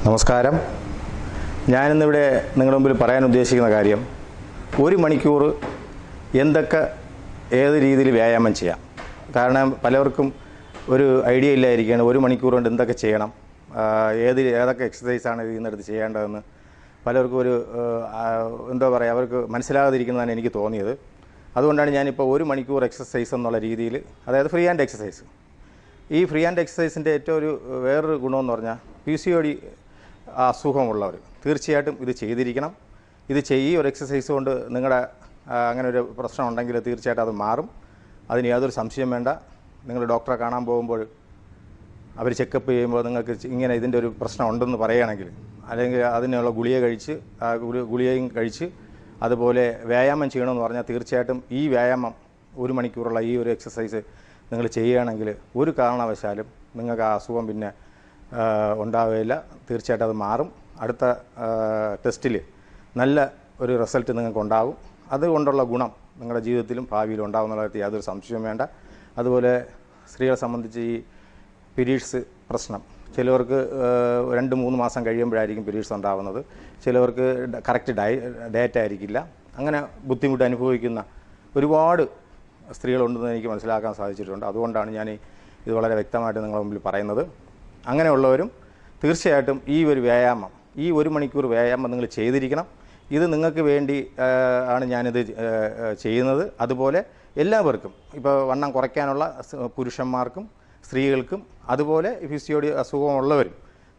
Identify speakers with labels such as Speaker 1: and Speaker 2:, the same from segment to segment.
Speaker 1: നമസ്കാരം. ഞാനിന്നിവിടെ നിങ്ങളുടെ മുമ്പിൽ പറയാൻ ഉദ്ദേശിക്കുന്ന കാര്യം, ഒരു മണിക്കൂർ എന്തൊക്കെ ഏത് രീതിയിൽ വ്യായാമം ചെയ്യാം. കാരണം പലർക്കും ഒരു ഐഡിയ ഇല്ലായിരിക്കുകയാണ് ഒരു മണിക്കൂർ കൊണ്ട് എന്തൊക്കെ ചെയ്യണം, ഏതൊക്കെ എക്സസൈസാണ് ഇതിനടുത്ത് ചെയ്യേണ്ടതെന്ന് പലർക്കും ഒരു എന്താ പറയുക, അവർക്ക് മനസ്സിലാകാതിരിക്കുന്നതാണ് എനിക്ക് തോന്നിയത്. അതുകൊണ്ടാണ് ഞാനിപ്പോൾ ഒരു മണിക്കൂർ എക്സസൈസ് എന്നുള്ള രീതിയിൽ, അതായത് ഫ്രീ ഹാൻഡ് എക്സസൈസ്. ഈ ഫ്രീ ഹാൻഡ് എക്സസൈസിൻ്റെ ഏറ്റവും വേറൊരു ഗുണമെന്ന് പറഞ്ഞാൽ PCOD അസുഖമുള്ളവർ തീർച്ചയായിട്ടും ഇത് ചെയ്തിരിക്കണം. ഇത് ഒരു എക്സസൈസ് കൊണ്ട് നിങ്ങളുടെ അങ്ങനെ ഒരു പ്രശ്നം ഉണ്ടെങ്കിൽ തീർച്ചയായിട്ടും അത് മാറും. അതിന് യാതൊരു സംശയം വേണ്ട. നിങ്ങൾ ഡോക്ടറെ കാണാൻ പോകുമ്പോൾ അവർ ചെക്കപ്പ് ചെയ്യുമ്പോൾ നിങ്ങൾക്ക് ഇങ്ങനെ ഇതിൻ്റെ ഒരു പ്രശ്നം ഉണ്ടെന്ന് പറയുകയാണെങ്കിൽ, അല്ലെങ്കിൽ അതിനുള്ള ഗുളികയും കഴിച്ച് അതുപോലെ വ്യായാമം ചെയ്യണമെന്ന് പറഞ്ഞാൽ തീർച്ചയായിട്ടും ഈ വ്യായാമം ഒരു മണിക്കൂറുള്ള ഈ ഒരു എക്സസൈസ് നിങ്ങൾ ചെയ്യുകയാണെങ്കിൽ ഒരു കാരണവശാലും നിങ്ങൾക്ക് ആ അസുഖം പിന്നെ ഉണ്ടാവുകയില്ല. തീർച്ചയായിട്ടും അത് മാറും. അടുത്ത ടെസ്റ്റിൽ നല്ല ഒരു റിസൾട്ട് നിങ്ങൾക്ക് ഉണ്ടാകും. അതുകൊണ്ടുള്ള ഗുണം നിങ്ങളുടെ ജീവിതത്തിലും ഭാവിയിലും ഉണ്ടാകുന്ന കാര്യത്തിൽ യാതൊരു സംശയവും വേണ്ട. അതുപോലെ സ്ത്രീകളെ സംബന്ധിച്ച് ഈ പീരീഡ്സ് പ്രശ്നം, ചിലവർക്ക് 2-3 മാസം കഴിയുമ്പോഴായിരിക്കും പീരീഡ്സ് ഉണ്ടാകുന്നത്. ചിലവർക്ക് കറക്റ്റ് ഡയറ്റ് ആയിരിക്കില്ല. അങ്ങനെ ബുദ്ധിമുട്ട് അനുഭവിക്കുന്ന ഒരുപാട് സ്ത്രീകളുണ്ടെന്ന് എനിക്ക് മനസ്സിലാക്കാൻ സാധിച്ചിട്ടുണ്ട്. അതുകൊണ്ടാണ് ഞാൻ ഇത് വളരെ വ്യക്തമായിട്ട് നിങ്ങളുടെ മുമ്പിൽ പറയുന്നത്. അങ്ങനെയുള്ളവരും തീർച്ചയായിട്ടും ഈ ഒരു വ്യായാമം, ഈ ഒരു മണിക്കൂർ വ്യായാമം നിങ്ങൾ ചെയ്തിരിക്കണം. ഇത് നിങ്ങൾക്ക് വേണ്ടി ആണ് ഞാനിത് ചെയ്യുന്നത്. അതുപോലെ എല്ലാവർക്കും, ഇപ്പോൾ വണ്ണം കുറയ്ക്കാനുള്ള പുരുഷന്മാർക്കും സ്ത്രീകൾക്കും അതുപോലെ PCOD അസുഖമുള്ളവരും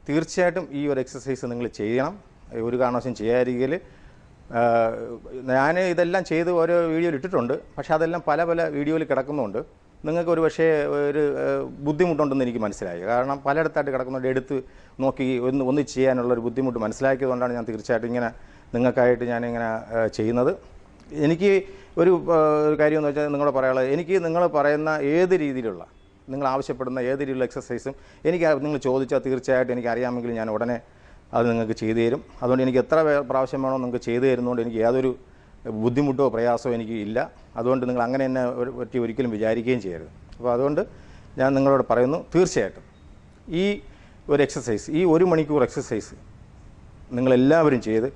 Speaker 1: തീർച്ചയായിട്ടും ഈ ഒരു എക്സസൈസ് നിങ്ങൾ ചെയ്യണം. ഒരു കാരണവശാലും ചെയ്യാതിരിക്കൽ. ഞാൻ ഇതെല്ലാം ചെയ്ത് ഓരോ വീഡിയോയിൽ ഇട്ടിട്ടുണ്ട്. പക്ഷേ അതെല്ലാം പല വീഡിയോയിൽ കിടക്കുന്നുണ്ട്. നിങ്ങൾക്ക് ഒരു പക്ഷേ ഒരു ബുദ്ധിമുട്ടുണ്ടെന്ന് എനിക്ക് മനസ്സിലായി. കാരണം പലയിടത്തായിട്ട് കിടക്കുന്നുണ്ട്. എടുത്ത് നോക്കി ഒന്ന് ചെയ്യാനുള്ളൊരു ബുദ്ധിമുട്ട് മനസ്സിലാക്കിയതുകൊണ്ടാണ് ഞാൻ തീർച്ചയായിട്ടും ഇങ്ങനെ നിങ്ങൾക്കായിട്ട് ഞാനിങ്ങനെ ചെയ്യുന്നത്. എനിക്ക് ഒരു കാര്യമെന്ന് വെച്ചാൽ നിങ്ങളോട് പറയാനുള്ളത്, എനിക്ക് നിങ്ങൾ പറയുന്ന ഏത് രീതിയിലുള്ള, നിങ്ങൾ ആവശ്യപ്പെടുന്ന ഏത് രീതിയിലുള്ള എക്സസൈസും നിങ്ങൾ ചോദിച്ചാൽ തീർച്ചയായിട്ടും എനിക്ക് അറിയാമെങ്കിൽ ഞാൻ ഉടനെ അത് നിങ്ങൾക്ക് ചെയ്തു തരും. അതുകൊണ്ട് എനിക്ക് എത്ര പ്രാവശ്യം വേണോ നിങ്ങൾക്ക് ചെയ്തു തരുന്നതുകൊണ്ട് എനിക്ക് യാതൊരു ബുദ്ധിമുട്ടോ പ്രയാസമോ എനിക്ക് ഇല്ല. അതുകൊണ്ട് നിങ്ങൾ അങ്ങനെ തന്നെ ഒരിക്കലും വിചാരിക്കുകയും ചെയ്യരുത്. അപ്പോൾ അതുകൊണ്ട് ഞാൻ നിങ്ങളോട് പറയുന്നു, തീർച്ചയായിട്ടും ഈ ഒരു എക്സസൈസ്, ഈ ഒരു മണിക്കൂർ എക്സസൈസ് നിങ്ങളെല്ലാവരും ചെയ്ത്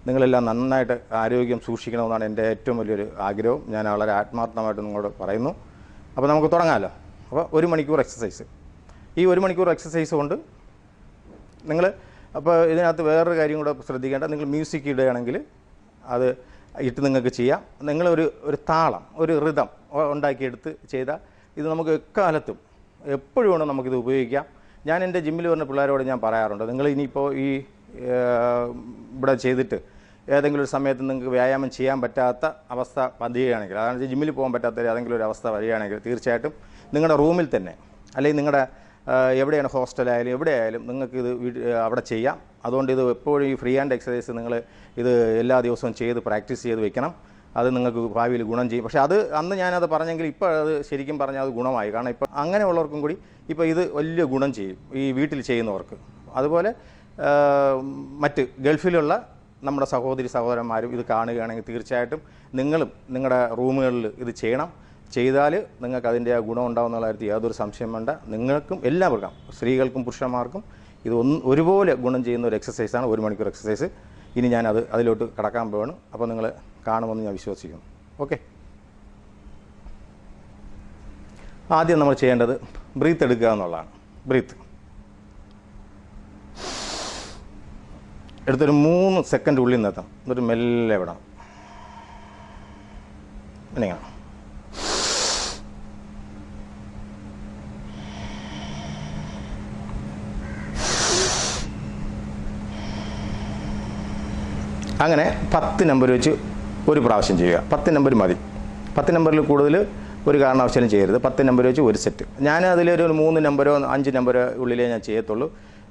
Speaker 1: നിങ്ങളെല്ലാം നന്നായിട്ട് ആരോഗ്യം സൂക്ഷിക്കണമെന്നാണ് എൻ്റെ ഏറ്റവും വലിയൊരു ആഗ്രഹം. ഞാൻ വളരെ ആത്മാർത്ഥമായിട്ട് നിങ്ങളോട് പറയുന്നു. അപ്പോൾ നമുക്ക് തുടങ്ങാമല്ലോ. അപ്പോൾ ഒരു മണിക്കൂർ എക്സസൈസ്, ഈ ഒരു മണിക്കൂർ എക്സസൈസ് കൊണ്ട് നിങ്ങൾ, അപ്പോൾ ഇതിനകത്ത് വേറൊരു കാര്യം കൂടെ ശ്രദ്ധിക്കേണ്ട, നിങ്ങൾ മ്യൂസിക് ഇടുകയാണെങ്കിൽ അത് ഇട്ട് നിങ്ങൾക്ക് ചെയ്യാം. നിങ്ങളൊരു താളം, ഒരു റിതം ഉണ്ടാക്കിയെടുത്ത് ചെയ്താൽ ഇത് നമുക്ക് എക്കാലത്തും എപ്പോഴും വേണം നമുക്കിത് ഉപയോഗിക്കാം. ഞാൻ എൻ്റെ ജിമ്മിൽ വരുന്ന പിള്ളേരോട് ഞാൻ പറയാറുണ്ട്, നിങ്ങൾ ഇനിയിപ്പോൾ ഈ ഇവിടെ ചെയ്തിട്ട് ഏതെങ്കിലും ഒരു സമയത്ത് നിങ്ങൾക്ക് വ്യായാമം ചെയ്യാൻ പറ്റാത്ത അവസ്ഥ വരികയാണെങ്കിൽ, അതായത് ജിമ്മിൽ പോകാൻ പറ്റാത്ത ഏതെങ്കിലും ഒരു അവസ്ഥ വരികയാണെങ്കിൽ തീർച്ചയായിട്ടും നിങ്ങളുടെ റൂമിൽ തന്നെ, അല്ലെങ്കിൽ നിങ്ങളുടെ എവിടെയാണ് ഹോസ്റ്റലായാലും എവിടെയായാലും നിങ്ങൾക്കിത് അവിടെ ചെയ്യാം. അതുകൊണ്ട് ഇത് എപ്പോഴും ഈ ഫ്രീ ഹാൻഡ് എക്സസൈസ് നിങ്ങൾ ഇത് എല്ലാ ദിവസവും ചെയ്ത് പ്രാക്ടീസ് ചെയ്ത് വെക്കണം. അത് നിങ്ങൾക്ക് ഭാവിയിൽ ഗുണം ചെയ്യും. പക്ഷേ അത് അന്ന് ഞാനത് പറഞ്ഞെങ്കിൽ ഇപ്പോൾ അത് ശരിക്കും പറഞ്ഞാൽ അത് ഗുണമായി. കാരണം ഇപ്പോൾ അങ്ങനെയുള്ളവർക്കും കൂടി ഇപ്പോൾ ഇത് വലിയ ഗുണം ചെയ്യും, ഈ വീട്ടിൽ ചെയ്യുന്നവർക്ക്. അതുപോലെ മറ്റ് ഗൾഫിലുള്ള നമ്മുടെ സഹോദരന്മാരും ഇത് കാണുകയാണെങ്കിൽ തീർച്ചയായിട്ടും നിങ്ങളും നിങ്ങളുടെ റൂമുകളിൽ ഇത് ചെയ്യണം. ചെയ്താൽ നിങ്ങൾക്ക് അതിൻ്റെ ആ ഗുണം ഉണ്ടാകുന്ന കാര്യത്തിൽ യാതൊരു സംശയം വേണ്ട. നിങ്ങൾക്കും എല്ലാവർക്കും, സ്ത്രീകൾക്കും പുരുഷന്മാർക്കും ഇത് ഒരുപോലെ ഗുണം ചെയ്യുന്ന ഒരു എക്സസൈസാണ് ഒരു മണിക്കൂർ എക്സസൈസ്. ഇനി ഞാൻ അതിലോട്ട് കടക്കാൻ പോവാണ്. അപ്പോൾ നിങ്ങൾ കാണുമെന്ന് ഞാൻ വിശ്വസിക്കുന്നു. ഓക്കെ, ആദ്യം നമ്മൾ ചെയ്യേണ്ടത് ബ്രീത്ത് എടുക്കുക എന്നുള്ളതാണ്. ബ്രീത്ത് എടുത്തൊരു 3 സെക്കൻഡ് ഉള്ളിൽ നിർത്താം. എന്നിട്ട് മെല്ലെ വിടണം. ഇങ്ങനെ അങ്ങനെ 10 നമ്പർ വെച്ച് ഒരു പ്രാവശ്യം ചെയ്യുക. 10 നമ്പർ മതി. 10 നമ്പറിൽ കൂടുതൽ ഒരു കാരണവശാലും ചെയ്യരുത്. 10 നമ്പർ വെച്ച് ഒരു സെറ്റ്. ഞാൻ അതിലൊരു 3 നമ്പരോ 5 നമ്പരോ ഉള്ളിലേ ഞാൻ ചെയ്യത്തുള്ളൂ.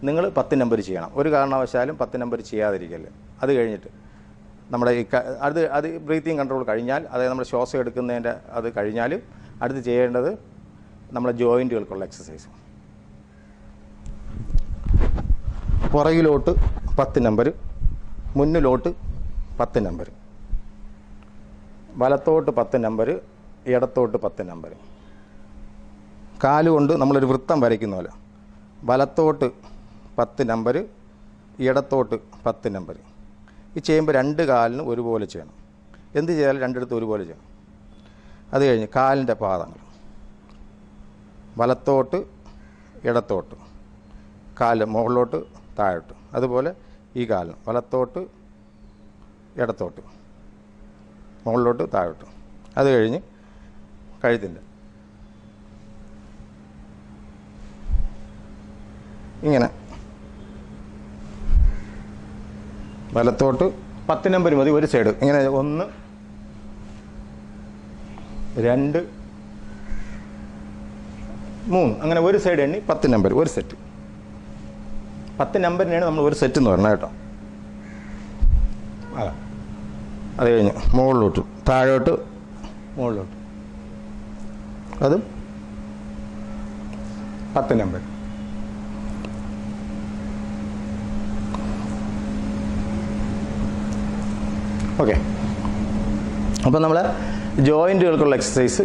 Speaker 1: നിങ്ങൾ 10 നമ്പർ ചെയ്യണം. ഒരു കാരണവശാലും 10 നമ്പർ ചെയ്യാതിരിക്കല്ലേ. അത് കഴിഞ്ഞിട്ട് നമ്മുടെ ഈ അത് ബ്രീത്തിങ് കൺട്രോൾ കഴിഞ്ഞാൽ, അതായത് നമ്മുടെ ശ്വാസം എടുക്കുന്നതിൻ്റെ അത് കഴിഞ്ഞാൽ അടുത്ത് ചെയ്യേണ്ടത് നമ്മുടെ ജോയിൻറ്റുകൾക്കുള്ള എക്സസൈസ്. പുറകിലോട്ട് 10 നമ്പർ, മുന്നിലോട്ട് 10 നമ്പർ, വലത്തോട്ട് 10 നമ്പർ, ഇടത്തോട്ട് 10 നമ്പർ. കാലുകൊണ്ട് നമ്മളൊരു വൃത്തം വരയ്ക്കുന്ന പോലെ വലത്തോട്ട് 10 നമ്പർ, ഇടത്തോട്ട് 10 നമ്പർ. ഈ ചെയ്യുമ്പോൾ 2 കാലിനും ഒരുപോലെ ചെയ്യണം. എന്ത് ചെയ്താലും രണ്ടിടത്തും ഒരുപോലെ ചെയ്യണം. അത് കഴിഞ്ഞ് കാലിൻ്റെ പാദങ്ങൾ വലത്തോട്ട് ഇടത്തോട്ട്, കാല് മുകളിലോട്ട് താഴോട്ട്. അതുപോലെ ഈ കാലിന് വലത്തോട്ട് ഇടത്തോട്ട്, മുകളിലോട്ട് താഴോട്ട്. അത് കഴിഞ്ഞ് കഴുത്തിൻ്റെ ഇങ്ങനെ വലത്തോട്ട് 10 നമ്പർ മതി ഒരു സൈഡ്. ഇങ്ങനെ 1 2 3 അങ്ങനെ ഒരു സൈഡ് എണ്ണി 10 നമ്പർ ഒരു സെറ്റ്. 10 നമ്പറിനെയാണ് നമ്മൾ ഒരു സെറ്റ് എന്ന് പറഞ്ഞത് കേട്ടോ. അതാ അത് കഴിഞ്ഞ് മുകളിലോട്ട് താഴോട്ട് മുകളിലോട്ട് അതും 10 നമ്പർ. ഓക്കെ, അപ്പോൾ നമ്മൾ ജോയിൻറ്റുകൾക്കുള്ള എക്സസൈസ്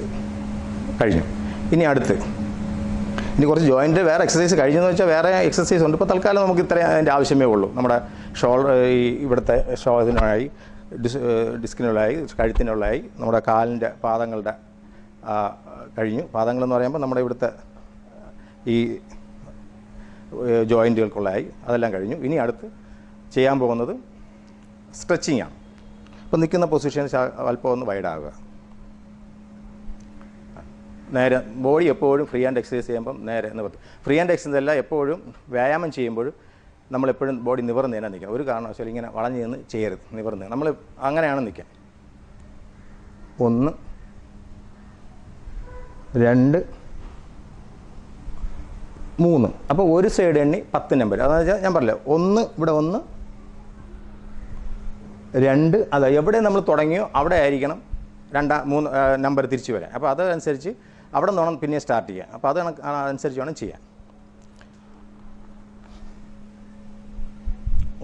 Speaker 1: കഴിഞ്ഞു. ഇനി കുറച്ച് ജോയിൻറ്റ് വേറെ എക്സസൈസ് കഴിഞ്ഞെന്ന് വെച്ചാൽ വേറെ എക്സസൈസ് ഉണ്ട്. ഇപ്പോൾ തൽക്കാലം നമുക്ക് ഇത്രയും അതിൻ്റെ ആവശ്യമേ ഉള്ളൂ. നമ്മുടെ ഷോൾഡർ ഈ ഇവിടുത്തെ ഇതിനായി ഡിസ്കിനുള്ളതായി, കഴുത്തിനുള്ളതായി, നമ്മുടെ കാലിൻ്റെ പാദങ്ങളുടെ കഴിഞ്ഞു. പാദങ്ങളെന്ന് പറയുമ്പോൾ നമ്മുടെ ഇവിടുത്തെ ഈ ജോയിൻറ്റുകൾക്കുള്ളതായി അതെല്ലാം കഴിഞ്ഞു. ഇനി അടുത്ത് ചെയ്യാൻ പോകുന്നത് സ്ട്രെച്ചിങ് ആണ്. അപ്പോൾ നിൽക്കുന്ന പൊസിഷൻ അല്പം ഒന്ന് വൈഡാകുക. നേരെ ബോഡി എപ്പോഴും ഫ്രീ ഹാൻഡ് എക്സസൈസ് ചെയ്യുമ്പം നേരെ നിവർത്തി. ഫ്രീ ഹാൻഡ് എക്സസൈസ് അല്ല, എപ്പോഴും വ്യായാമം ചെയ്യുമ്പോഴും നമ്മളെപ്പോഴും ബോഡി നിവർന്ന് തന്നെ നിൽക്കണം. ഒരു കാരണവശാലും ഇങ്ങനെ വളഞ്ഞു നിന്ന് ചെയ്യരുത്. നിവർന്ന് നമ്മൾ അങ്ങനെയാണ് നിൽക്കാൻ. 1 2 3. അപ്പോൾ ഒരു സൈഡ് എണ്ണി 10 നമ്പർ. അതെന്ന് വെച്ചാൽ ഞാൻ പറഞ്ഞില്ല, 1 ഇവിടെ 1 2 അതാ എവിടെ നമ്മൾ തുടങ്ങിയോ അവിടെ ആയിരിക്കണം 2 3 നമ്പർ തിരിച്ചു വരാൻ. അപ്പോൾ അതനുസരിച്ച് അവിടെ നിന്ന് വേണം പിന്നെ സ്റ്റാർട്ട് ചെയ്യാൻ. അപ്പോൾ അതനുസരിച്ച് വേണം ചെയ്യാൻ.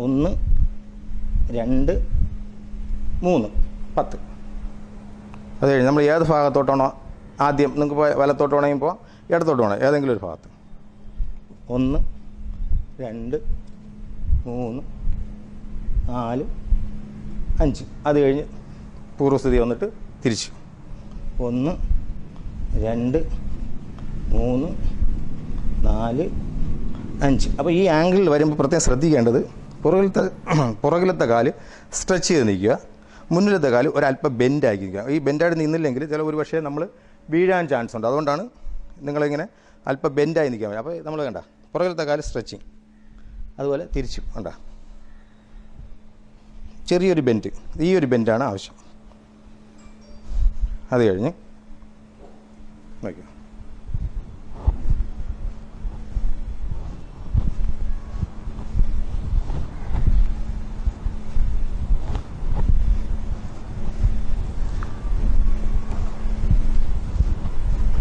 Speaker 1: 1 2 3 10. അത് കഴിഞ്ഞ് നമ്മൾ ഏത് ഭാഗത്തോട്ടാണോ ആദ്യം നിങ്ങൾക്ക് വലത്തോട്ട് വേണമെങ്കിൽ പോവാം, ഇടത്തോട്ട് വേണം, ഏതെങ്കിലും ഒരു ഭാഗത്ത്. 1 2 3 4 5. അത് കഴിഞ്ഞ് പൂർവ്വസ്ഥിതി വന്നിട്ട് തിരിച്ചു 1 2 3 4 5. അപ്പോൾ ഈ ആംഗിളിൽ വരുമ്പോൾ പ്രത്യേകം ശ്രദ്ധിക്കേണ്ടത് പുറകിലത്തെ കാല് സ്ട്രെച്ച് ചെയ്ത് നിൽക്കുക, മുന്നിലത്തെ കാല് ഒരല്പം ബെൻഡാക്കി നിൽക്കുക. ഈ ബെൻഡായിട്ട് നിന്നില്ലെങ്കിൽ ചില ഒരു പക്ഷേ നമ്മൾ വീഴാൻ ചാൻസ് ഉണ്ട്. അതുകൊണ്ടാണ് നിങ്ങളിങ്ങനെ അല്പം ബെൻഡായി നിൽക്കാൻ പറ്റും. അപ്പോൾ നമ്മൾ കണ്ട പുറകിലത്തെ കാല് സ്ട്രെച്ചിങ്, അതുപോലെ തിരിച്ചു കണ്ട ചെറിയൊരു ബെൻഡ്, ഈ ഒരു ബെൻഡാണ് ആവശ്യം. അത് കഴിഞ്ഞ് വയ്ക്കുക.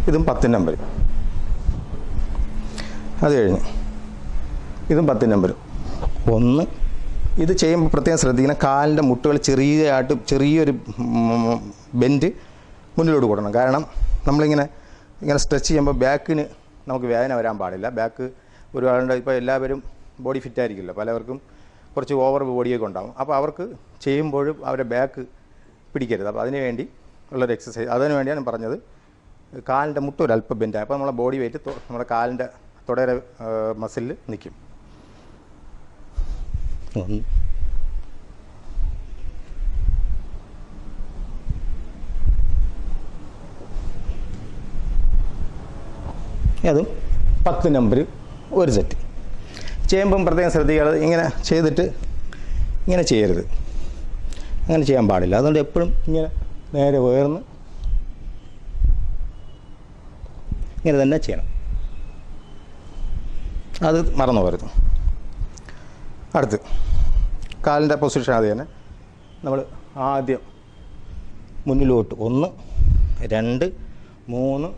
Speaker 1: ഇതും 10 നമ്പർ. അത് കഴിഞ്ഞ് ഇതും 10 നമ്പർ. 1. ഇത് ചെയ്യുമ്പോൾ പ്രത്യേകം ശ്രദ്ധിക്കണം, കാലിൻ്റെ മുട്ടുകൾ ചെറിയൊരു ബെൻഡ് മുന്നിലോട്ട് കൊടുക്കണം. കാരണം നമ്മളിങ്ങനെ സ്ട്രെച്ച് ചെയ്യുമ്പോൾ ബാക്കിന് നമുക്ക് വേദന വരാൻ പാടില്ല. ബാക്ക് ഒരുപാട് ഇപ്പോൾ എല്ലാവരും ബോഡി ഫിറ്റ് ആയിരിക്കില്ല, പലവർക്കും കുറച്ച് ഓവർ ബോഡിയൊക്കെ ഉണ്ടാകും. അപ്പോൾ അവർക്ക് ചെയ്യുമ്പോഴും അവരുടെ ബാക്ക് പിടിക്കരുത്. അപ്പോൾ അതിന് വേണ്ടി ഉള്ളൊരു എക്സസൈസ്, അതിന് വേണ്ടിയാണ് ഞാൻ പറഞ്ഞത്. കാലിൻ്റെ മുട്ട് ഒരു അല്പം ബെൻഡായി, അപ്പോൾ നമ്മളെ ബോഡി വെയിറ്റ് നമ്മുടെ കാലിൻ്റെ തുടരെ മസിലിൽ നിൽക്കും. 1 അതും 10 നമ്പർ ഒരു സെറ്റ്. ചെയ്യുമ്പം പ്രത്യേകം ശ്രദ്ധിക്കാതെ ഇങ്ങനെ ചെയ്തിട്ട് ഇങ്ങനെ ചെയ്യരുത്, അങ്ങനെ ചെയ്യാൻ പാടില്ല. അതുകൊണ്ട് എപ്പോഴും ഇങ്ങനെ നേരെ ഉയർന്ന് ഇങ്ങനെ തന്നെ ചെയ്യണം. അത് മറന്നു പോകരുത്. അടുത്ത് കാലിൻ്റെ പൊസിഷൻ അത് തന്നെ. നമ്മൾ ആദ്യം മുന്നിലോട്ട് 1 2 3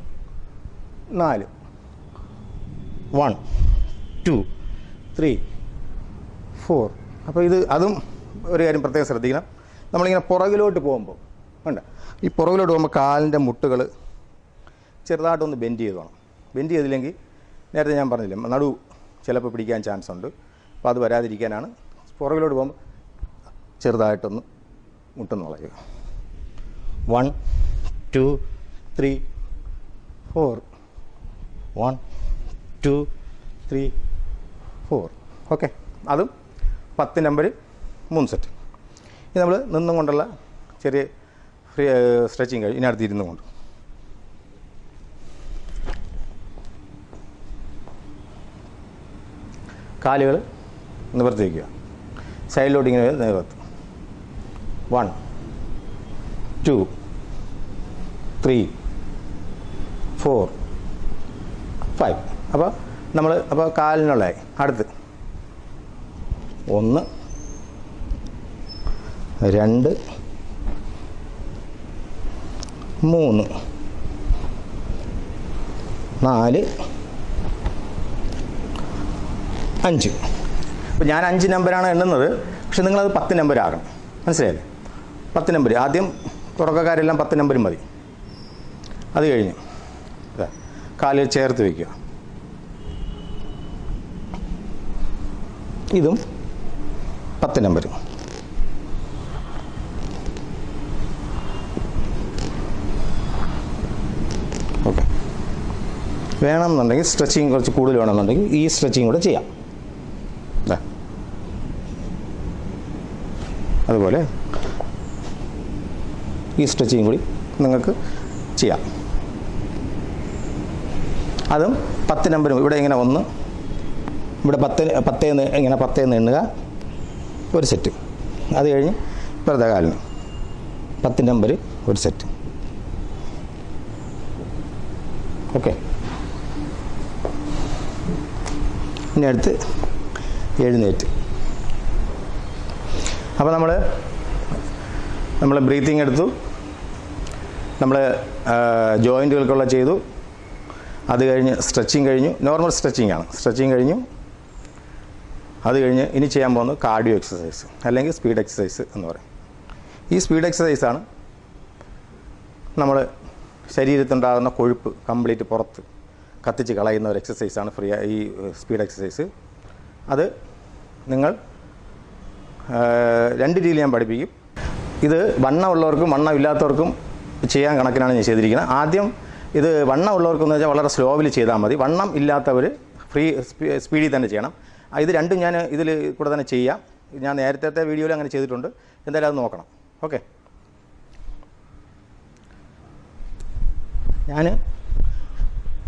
Speaker 1: 4 1 2 3 4. അപ്പോൾ അതും ഒരു കാര്യം പ്രത്യേകം ശ്രദ്ധിക്കണം. നമ്മളിങ്ങനെ പുറകിലോട്ട് പോകുമ്പോൾ ഉണ്ട്, ഈ പുറകിലോട്ട് പോകുമ്പോൾ കാലിൻ്റെ മുട്ടുകൾ ചെറുതായിട്ടൊന്ന് ബെൻഡ് ചെയ്ത് വേണം. ബെൻഡ് ചെയ്തില്ലെങ്കിൽ നേരത്തെ ഞാൻ പറഞ്ഞില്ല, നടു ചിലപ്പോൾ പിടിക്കാൻ ചാൻസ് ഉണ്ട്. അപ്പോൾ അത് വരാതിരിക്കാനാണ് പുറകിലോട്ട് പോകുമ്പോൾ ചെറുതായിട്ടൊന്ന് മുട്ടെന്ന് വളയുക. 1 2 3 4 1 2 3 4. ഓക്കെ, അതും 10 നമ്പർ 3 സെറ്റ്. ഇത് നമ്മൾ നിന്നും കൊണ്ടുള്ള ചെറിയ ഫ്രീ സ്ട്രെച്ചിങ് കഴിഞ്ഞ് ഇതിനടുത്ത് ഇരുന്നു കൊണ്ട് കാലുകൾ നിവർത്തി വയ്ക്കുക. സൈഡിലോട്ട് ഇങ്ങനെ നിവർത്തും. 1 2 3 4 5. അപ്പോൾ കാലിനുള്ളതായി. അടുത്ത് 1 2 3 4 5. അപ്പോൾ ഞാൻ 5 നമ്പറാണ് എണ്ണുന്നത്, പക്ഷെ നിങ്ങളത് 10 നമ്പർ ആകണം. മനസ്സിലായില്ലേ? 10 നമ്പർ ആദ്യം തുടക്കക്കാരെല്ലാം 10 നമ്പരും മതി. അത് കഴിഞ്ഞ് കാലിൽ ചേർത്ത് വയ്ക്കുക. ഇതും 10 നമ്പർ. ഓക്കെ, വേണമെന്നുണ്ടെങ്കിൽ സ്ട്രെച്ചിങ് കുറച്ച് കൂടുതൽ വേണമെന്നുണ്ടെങ്കിൽ ഈ സ്ട്രെച്ചിങ് കൂടെ ചെയ്യാം. അതുപോലെ ഈ സ്ട്രെച്ചിങ് കൂടി നിങ്ങൾക്ക് ചെയ്യാം. അതും 10 നമ്പരും. ഇവിടെ ഇങ്ങനെ 1 ഇവിടെ 10 ഇങ്ങനെ 10 എണ്ണുക, ഒരു സെറ്റ്. അത് കഴിഞ്ഞ് ഇപ്പുറത്തെ കാലിന് 10 നമ്പർ ഒരു സെറ്റ്. ഓക്കെ, ഇനി അടുത്ത് എഴുന്നേറ്റ്. അപ്പോൾ നമ്മൾ ബ്രീത്തിങ് എടുത്തു, നമ്മൾ ജോയിൻറ്റുകൾക്കുള്ള ചെയ്തു. അത് കഴിഞ്ഞ് സ്ട്രെച്ചിങ് കഴിഞ്ഞു. നോർമൽ സ്ട്രെച്ചിങ് ആണ്. സ്ട്രെച്ചിങ് കഴിഞ്ഞു. അത് കഴിഞ്ഞ് ഇനി ചെയ്യാൻ പോകുന്നത് കാർഡിയോ എക്സസൈസ് അല്ലെങ്കിൽ സ്പീഡ് എക്സസൈസ് എന്ന് പറയും. ഈ സ്പീഡ് എക്സസൈസാണ് നമ്മൾ ശരീരത്തുണ്ടാകുന്ന കൊഴുപ്പ് കംപ്ലീറ്റ് പുറത്ത് കത്തിച്ച് കളയുന്ന ഒരു എക്സസൈസാണ് ഈ സ്പീഡ് എക്സസൈസ്. അത് നിങ്ങൾ 2 രീതിയിൽ ഞാൻ പഠിപ്പിക്കും. ഇത് വണ്ണമുള്ളവർക്കും വണ്ണമില്ലാത്തവർക്കും ചെയ്യാൻ കണക്കിനാണ് ഞാൻ ചെയ്തിരിക്കുന്നത്. ആദ്യം ഇത് വണ്ണമുള്ളവർക്കെന്ന് വെച്ചാൽ വളരെ സ്ലോവിൽ ചെയ്താൽ മതി. വണ്ണം ഇല്ലാത്തവർ സ്പീഡിൽ തന്നെ ചെയ്യണം. ഇത് രണ്ടും ഞാൻ ഇതിൽ കൂടെ തന്നെ ചെയ്യാം. ഞാൻ നേരത്തെ വീഡിയോയിൽ അങ്ങനെ ചെയ്തിട്ടുണ്ട്. എന്തായാലും അത് നോക്കണം. ഓക്കെ,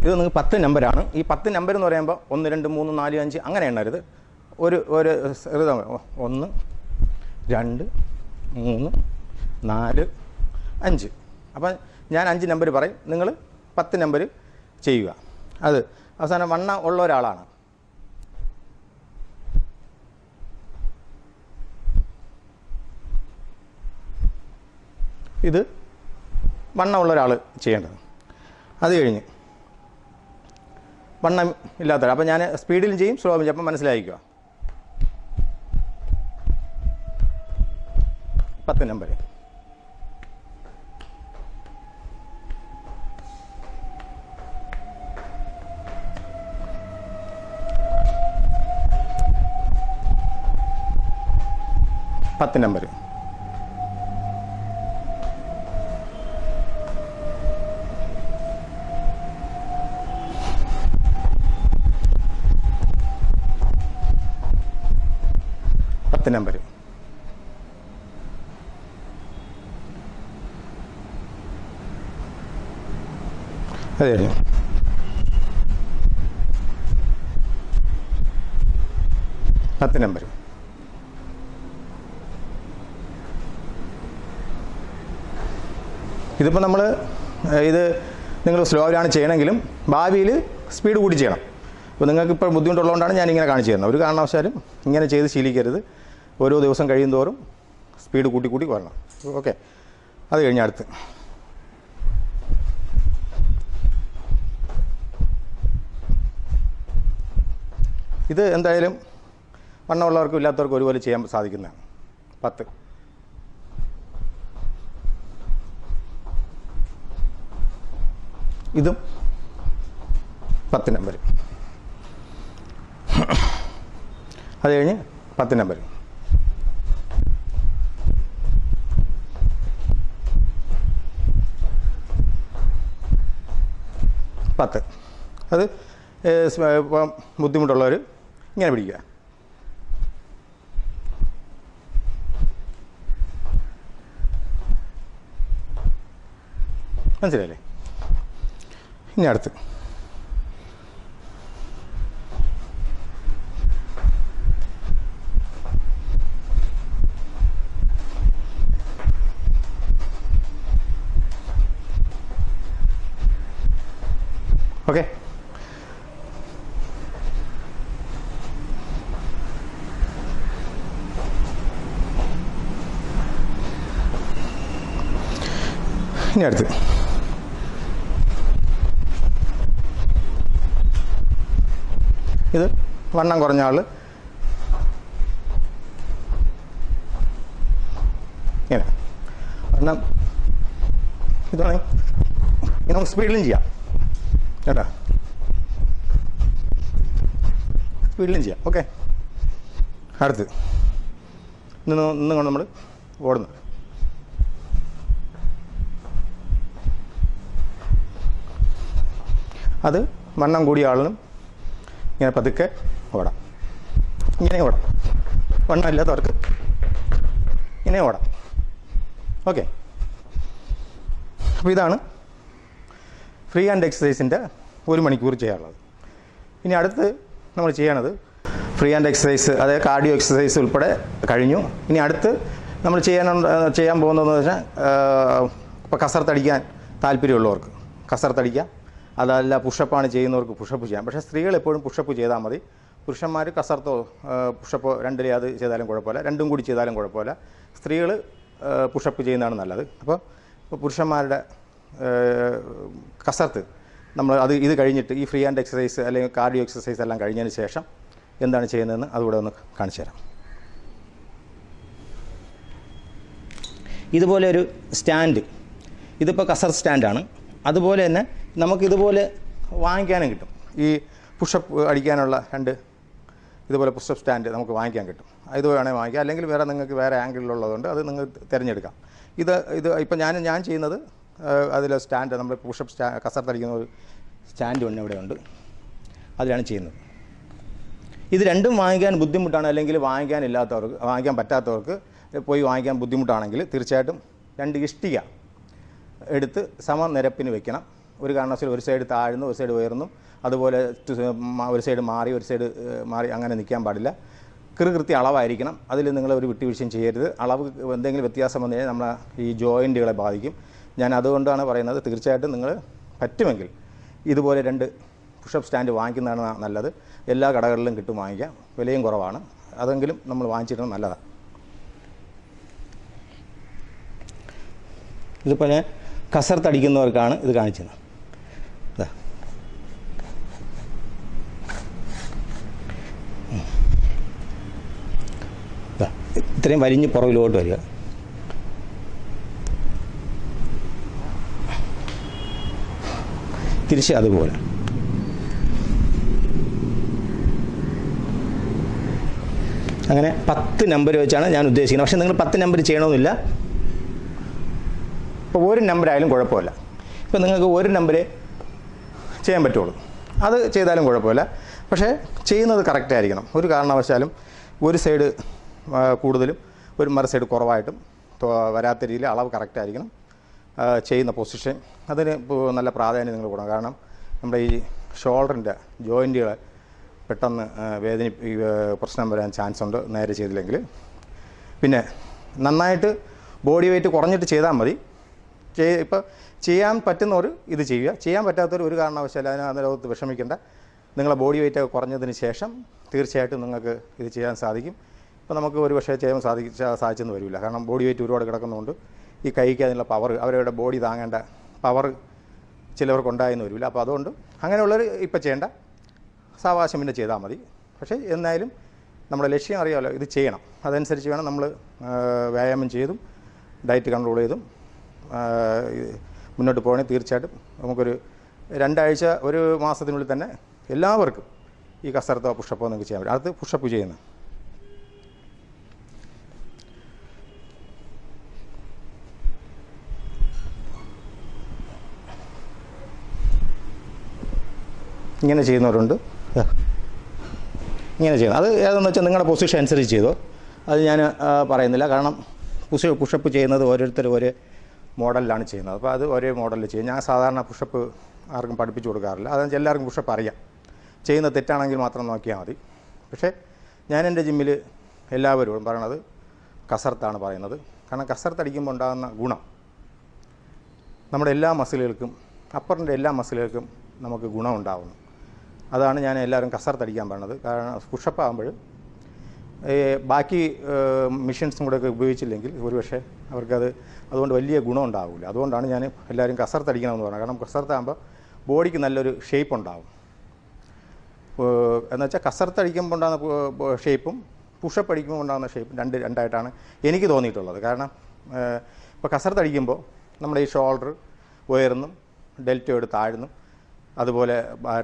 Speaker 1: ഇത് നിങ്ങൾക്ക് 10 നമ്പറാണ്. ഈ 10 നമ്പർ എന്ന് പറയുമ്പോൾ 1 2 3 4 5 അങ്ങനെ എണ്ണരുത്. ഒരു 1 2 3 4 5. അപ്പം ഞാൻ 5 നമ്പർ പറയും, നിങ്ങൾ 10 നമ്പർ ചെയ്യുക. അത് അവസാനം വണ്ണം ഉള്ള ഒരാളാണ്. ഇത് വണ്ണമുള്ള ഒരാൾ ചെയ്യേണ്ടത്. അത് കഴിഞ്ഞ് വണ്ണം ഇല്ലാത്തവർ. അപ്പം ഞാൻ സ്പീഡിലും ചെയ്യും സ്ലോയിലും ചെയ്യും. അപ്പം മനസ്സിലായിക്കുക 10 നമ്പർ. പത്ത് നമ്പർ. നമ്പർ. അത് കഴിഞ്ഞു. പത്ത് നമ്പർ. ഇതിപ്പോൾ നമ്മൾ ഇത് നിങ്ങൾ സ്ലോയിലാണ് ചെയ്യണമെങ്കിലും ഭാവിയിൽ സ്പീഡ് കൂടി ചെയ്യണം. അപ്പോൾ നിങ്ങൾക്കിപ്പോൾ ബുദ്ധിമുട്ടുള്ളതുകൊണ്ടാണ് ഞാനിങ്ങനെ കാണിച്ചു തരുന്നത്. ഒരു കാരണവശാലും ഇങ്ങനെ ചെയ്ത് ശീലിക്കരുത്. ഓരോ ദിവസം കഴിയുന്തോറും സ്പീഡ് കൂട്ടി വരണം. ഓക്കെ, അത് കഴിഞ്ഞ് അടുത്ത് ഇത് എന്തായാലും വണ്ണമുള്ളവർക്കും ഇല്ലാത്തവർക്കും ഒരുപോലെ ചെയ്യാൻ സാധിക്കുന്നതാണ്. 10. ഇതും 10 നമ്പർ. അത് കഴിഞ്ഞ് 10 നമ്പർ. 10. അത് ഇപ്പം ബുദ്ധിമുട്ടുള്ളവർ ഇങ്ങനെ പിടിക്കുക. മനസ്സിലായില്ലേ? ഇനി അടുത്ത് ഓക്കെ. ഇനി അടുത്ത് ഇത് വണ്ണം കുറഞ്ഞ ആൾ ഇങ്ങനെ വണ്ണം ഇതാണ്. ഇനി നമുക്ക് സ്പീഡിലും ചെയ്യാം കേട്ടോ, സ്പീഡിലും ചെയ്യാം. ഓക്കെ. അടുത്ത് ഇന്ന് കൊണ്ട് നമ്മൾ ഓടുന്നു. അത് വണ്ണം കൂടിയ ആളിനും ഇങ്ങനെ പതുക്കെ ഓടാം. ഇങ്ങനെ ഓടാം. വണ്ണം ഇല്ലാത്തവർക്ക് ഇങ്ങനെ ഓടാം. ഓക്കെ. അപ്പോൾ ഇതാണ് ഫ്രീ ഹാൻഡ് എക്സസൈസിൻ്റെ 1 മണിക്കൂർ ചെയ്യാനുള്ളത്. ഇനി അടുത്ത് നമ്മൾ ചെയ്യണത് ഫ്രീ ഹാൻഡ് എക്സസൈസ്, അതായത് കാർഡിയോ എക്സസൈസ് ഉൾപ്പെടെ കഴിഞ്ഞു. ഇനി അടുത്ത് നമ്മൾ ചെയ്യാൻ പോകുന്നതെന്ന് വെച്ചാൽ ഇപ്പോൾ കസർത്തടിക്കാൻ താല്പര്യമുള്ളവർക്ക് കസർത്തടിക്കാം. അതല്ല പുഷപ്പാണ് ചെയ്യുന്നവർക്ക് പുഷപ്പ് ചെയ്യാം. പക്ഷേ സ്ത്രീകൾ എപ്പോഴും പുഷപ്പ് ചെയ്താൽ മതി. പുരുഷന്മാർ കസർത്തോ പുഷപ്പോ രണ്ടിലെ അത് ചെയ്താലും കുഴപ്പമില്ല, രണ്ടും കൂടി ചെയ്താലും കുഴപ്പമില്ല. സ്ത്രീകൾ പുഷപ്പ് ചെയ്യുന്നതാണ് നല്ലത്. അപ്പോൾ പുരുഷന്മാരുടെ കസർത്ത് നമ്മൾ ഇത് കഴിഞ്ഞിട്ട് ഈ ഫ്രീ ഹാൻഡ് എക്സസൈസ് അല്ലെങ്കിൽ കാർഡിയോ എക്സസൈസ് എല്ലാം കഴിഞ്ഞതിന് ശേഷം എന്താണ് ചെയ്യുന്നതെന്ന് അതുകൂടെ ഒന്ന് കാണിച്ചു തരാം. ഇതുപോലെ ഒരു സ്റ്റാൻഡ്, ഇതിപ്പോൾ കസർ സ്റ്റാൻഡാണ്. അതുപോലെ തന്നെ നമുക്കിതുപോലെ വാങ്ങിക്കാനും കിട്ടും. ഈ പുഷപ്പ് അടിക്കാനുള്ള 2 ഇതുപോലെ പുഷപ്പ് സ്റ്റാൻഡ് നമുക്ക് വാങ്ങിക്കാൻ കിട്ടും. ഇത് വേണമെങ്കിൽ വാങ്ങിക്കാം, അല്ലെങ്കിൽ വേറെ നിങ്ങൾക്ക് വേറെ ആംഗിളിലുള്ളതുകൊണ്ട് അത് നിങ്ങൾ തിരഞ്ഞെടുക്കാം. ഇത് ഇപ്പം ഞാൻ ചെയ്യുന്നത് അതിലെ സ്റ്റാൻഡ്, നമ്മൾ പുഷപ്പ് കസർത്തടിക്കുന്ന ഒരു സ്റ്റാൻഡ് തന്നെ ഇവിടെ ഉണ്ട്, അതിലാണ് ചെയ്യുന്നത്. ഇത് രണ്ടും വാങ്ങിക്കാൻ ബുദ്ധിമുട്ടാണ്, അല്ലെങ്കിൽ വാങ്ങിക്കാൻ പറ്റാത്തവർക്ക് പോയി വാങ്ങിക്കാൻ ബുദ്ധിമുട്ടാണെങ്കിൽ തീർച്ചയായിട്ടും 2 ഇഷ്ടിക എടുത്ത് സമനിരപ്പിന് വെക്കണം. ഒരു കാരണവശാലും ഒരു സൈഡ് താഴ്ന്നു ഒരു സൈഡ് ഉയർന്നും, അതുപോലെ ഒരു സൈഡ് മാറി ഒരു സൈഡ് മാറി അങ്ങനെ നിൽക്കാൻ പാടില്ല. കൃത്യ അളവായിരിക്കണം. അതിൽ നിങ്ങൾ ഒരു വിട്ടുവീഴ്ചയും ചെയ്യരുത്. അളവ് എന്തെങ്കിലും വ്യത്യാസം വന്നു കഴിഞ്ഞാൽ നമ്മളെ ഈ ജോയിൻറ്റുകളെ ബാധിക്കും. ഞാൻ അതുകൊണ്ടാണ് പറയുന്നത്, തീർച്ചയായിട്ടും നിങ്ങൾ പറ്റുമെങ്കിൽ ഇതുപോലെ 2 പുഷപ്പ് സ്റ്റാൻഡ് വാങ്ങിക്കുന്നതാണ് നല്ലത്. എല്ലാ കടകളിലും കിട്ടും, വാങ്ങിക്കാം, വിലയും കുറവാണ്. അതെങ്കിലും നമ്മൾ വാങ്ങിച്ചിരുന്നത് നല്ലതാണ്. ഇതിപ്പോൾ ഞാൻ കസർത്തടിക്കുന്നവർക്കാണ് ഇത് കാണിച്ചത്. ഇത്രയും വലിഞ്ഞ് പുറകിലോട്ട് വരിക. തിരിച്ച് അതുപോലെ. അങ്ങനെ 10 നമ്പർ വെച്ചാണ് ഞാൻ ഉദ്ദേശിക്കുന്നത്. പക്ഷേ നിങ്ങൾ 10 നമ്പർ ചെയ്യണമെന്നില്ല. ഇപ്പോൾ 1 നമ്പറായാലും കുഴപ്പമില്ല. ഇപ്പോൾ നിങ്ങൾക്ക് 1 നമ്പരേ ചെയ്യാൻ പറ്റുള്ളൂ, അത് ചെയ്താലും കുഴപ്പമില്ല. പക്ഷേ ചെയ്യുന്നത് കറക്റ്റായിരിക്കണം. ഒരു കാരണവശാലും ഒരു സൈഡ് കൂടുതലും ഒരു മറു സൈഡ് കുറവായിട്ടും വരാത്ത രീതിയിൽ അളവ് കറക്റ്റായിരിക്കണം. ചെയ്യുന്ന പൊസിഷൻ അതിന് നല്ല പ്രാധാന്യം നിങ്ങൾ കൊടുക്കണം. കാരണം നമ്മുടെ ഈ ഷോൾഡറിൻ്റെ ജോയിൻറ്റുകൾ പെട്ടെന്ന് പ്രശ്നം വരാൻ ചാൻസ് ഉണ്ട് നേരെ ചെയ്തില്ലെങ്കിൽ. പിന്നെ നന്നായിട്ട് ബോഡി വെയ്റ്റ് കുറഞ്ഞിട്ട് ചെയ്താൽ മതി. ഇപ്പോൾ ചെയ്യാൻ പറ്റുന്നവർ ഇത് ചെയ്യുക, ചെയ്യാൻ പറ്റാത്തവർ ഒരു കാരണവശാലും അതിനകത്ത് വിഷമിക്കേണ്ട. നിങ്ങളെ ബോഡി വെയ്റ്റ് കുറഞ്ഞതിന് ശേഷം തീർച്ചയായിട്ടും നിങ്ങൾക്ക് ഇത് ചെയ്യാൻ സാധിക്കും. ഇപ്പോൾ നമുക്ക് ഒരു പക്ഷേ ചെയ്യാൻ സാധിച്ചെന്ന് വരില്ല. കാരണം ബോഡി വെയ്റ്റ് ഒരുപാട് കിടക്കുന്നതുകൊണ്ട് ഈ കൈക്ക് അതിനുള്ള പവർ, അവരുടെ ബോഡി താങ്ങേണ്ട പവർ ചിലവർക്ക് ഉണ്ടായെന്ന് വരില്ല. അപ്പോൾ അതുകൊണ്ട് അങ്ങനെയുള്ളവർ ഇപ്പോൾ ചെയ്യേണ്ട, സാവകാശം പിന്നെ ചെയ്താൽ മതി. പക്ഷേ എന്നാലും നമ്മുടെ ലക്ഷ്യം അറിയാമല്ലോ, ഇത് ചെയ്യണം. അതനുസരിച്ച് വേണം നമ്മൾ വ്യായാമം ചെയ്തും ഡയറ്റ് കൺട്രോൾ ചെയ്തും മുന്നോട്ട് പോകണമെങ്കിൽ തീർച്ചയായിട്ടും നമുക്കൊരു 2 ആഴ്ച 1 മാസത്തിനുള്ളിൽ തന്നെ എല്ലാവർക്കും ഈ കസർത്തോ പുഷപ്പോ നിങ്ങൾക്ക് ചെയ്യാൻ പറ്റും. അടുത്ത് പുഷപ്പ് ചെയ്യുന്നത്. ഇങ്ങനെ ചെയ്യുന്നവരുണ്ട്, ഇങ്ങനെ ചെയ്യുന്നത്. അത് ഏതെന്ന് വെച്ചാൽ നിങ്ങളുടെ പൊസിഷൻ അനുസരിച്ച് ചെയ്തോ, അത് ഞാൻ പറയുന്നില്ല. കാരണം പുഷപ്പ് ചെയ്യുന്നത് ഓരോരുത്തർ ഒരേ മോഡലിലാണ് ചെയ്യുന്നത്. അപ്പോൾ അത് ഒരേ മോഡലിൽ ചെയ്യും. ഞാൻ സാധാരണ പുഷപ്പ് ആർക്കും പഠിപ്പിച്ചു കൊടുക്കാറില്ല. അതെന്ന് വെച്ചാൽ എല്ലാവർക്കും പുഷപ്പ് അറിയാം. ചെയ്യുന്ന തെറ്റാണെങ്കിൽ മാത്രം നോക്കിയാൽ മതി. പക്ഷേ ഞാൻ എൻ്റെ ജിമ്മിൽ എല്ലാവരോടും പറയണത് കസർത്താണ് പറയുന്നത്. കാരണം കസർത്തടിക്കുമ്പോൾ ഉണ്ടാകുന്ന ഗുണം നമ്മുടെ എല്ലാ മസിലുകൾക്കും, അപ്പറിൻ്റെ എല്ലാ മസിലുകൾക്കും നമുക്ക് ഗുണമുണ്ടാകുന്നു. അതാണ് ഞാൻ എല്ലാവരും കസർത്തടിക്കാൻ പറയുന്നത്. കാരണം പുഷപ്പ് ആകുമ്പോൾ ബാക്കി മെഷീൻസും കൂടെയൊക്കെ ഉപയോഗിച്ചില്ലെങ്കിൽ ഒരുപക്ഷെ അവർക്കത് അതുകൊണ്ട് വലിയ ഗുണം ഉണ്ടാവില്ല. അതുകൊണ്ടാണ് ഞാൻ എല്ലാവരും കസർത്തടിക്കണമെന്ന് പറയുന്നത്. കാരണം കസർത്താകുമ്പോൾ ബോഡിക്ക് നല്ലൊരു ഷേപ്പ് ഉണ്ടാകും. എന്നുവെച്ചാൽ കസർത്തടിക്കുമ്പോൾ ഉണ്ടാകുന്ന ഷേപ്പും പുഷപ്പ് അടിക്കുമ്പോൾ ഉണ്ടാകുന്ന ഷേപ്പും രണ്ടായിട്ടാണ് എനിക്ക് തോന്നിയിട്ടുള്ളത്. കാരണം ഇപ്പോൾ കസർത്തടിക്കുമ്പോൾ നമ്മുടെ ഈ ഷോൾഡർ ഉയർന്നും ഡെൽറ്റയോട് താഴ്ന്നും, അതുപോലെ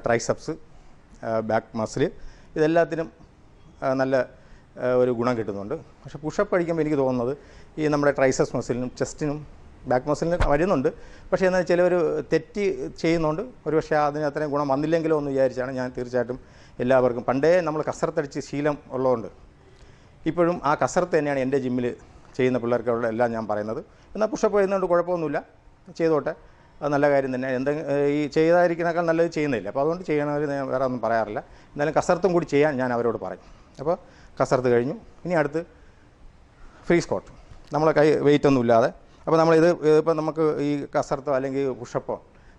Speaker 1: ട്രൈസെപ്സ്, ബാക്ക് മസിൽ, ഇതെല്ലാത്തിനും നല്ല ഒരു ഗുണം കിട്ടുന്നുണ്ട്. പക്ഷേ പുഷപ്പ് അടിക്കുമ്പോൾ എനിക്ക് തോന്നുന്നത് ഈ നമ്മുടെ ട്രൈസെപ്സ് മസിലിനും ചെസ്റ്റിനും ബാക്ക് മസിലിനും വരുന്നുണ്ട്. പക്ഷേ എന്നാൽ ചിലവർ തെറ്റി ചെയ്യുന്നുണ്ട്. ഒരുപക്ഷെ അതിന് അത്രയും ഗുണം വന്നില്ലെങ്കിലോ എന്ന് വിചാരിച്ചാണ് ഞാൻ തീർച്ചയായിട്ടും എല്ലാവർക്കും, പണ്ടേ നമ്മൾ കസർത്തടിച്ച് ശീലം ഉള്ളതുകൊണ്ട് ഇപ്പോഴും ആ കസർത്ത് തന്നെയാണ് എൻ്റെ ജിമ്മിൽ ചെയ്യുന്ന പിള്ളേർക്കുള്ള എല്ലാം ഞാൻ പറയുന്നത്. എന്നാൽ പുഷപ്പ് ചെയ്യുന്നതുകൊണ്ട് കുഴപ്പമൊന്നുമില്ല, ചെയ്തോട്ടെ, അത് നല്ല കാര്യം തന്നെ. ഈ ചെയ്തായിരിക്കുന്നേക്കാൾ നല്ലത് ചെയ്യുന്നില്ല. അപ്പോൾ അതുകൊണ്ട് ചെയ്യണവർ ഞാൻ വേറെ ഒന്നും പറയാറില്ല. എന്നാലും കസർത്തും കൂടി ചെയ്യാൻ ഞാൻ അവരോട് പറയും. അപ്പോൾ കസർത്ത് കഴിഞ്ഞു. ഇനി അടുത്ത് ഫ്രീ സ്ക്വാട്ട്. നമ്മളെ കൈ വെയിറ്റ് ഒന്നും ഇല്ലാതെ. അപ്പോൾ ഇപ്പോൾ നമുക്ക് ഈ കസർത്തോ അല്ലെങ്കിൽ പുഷപ്പോ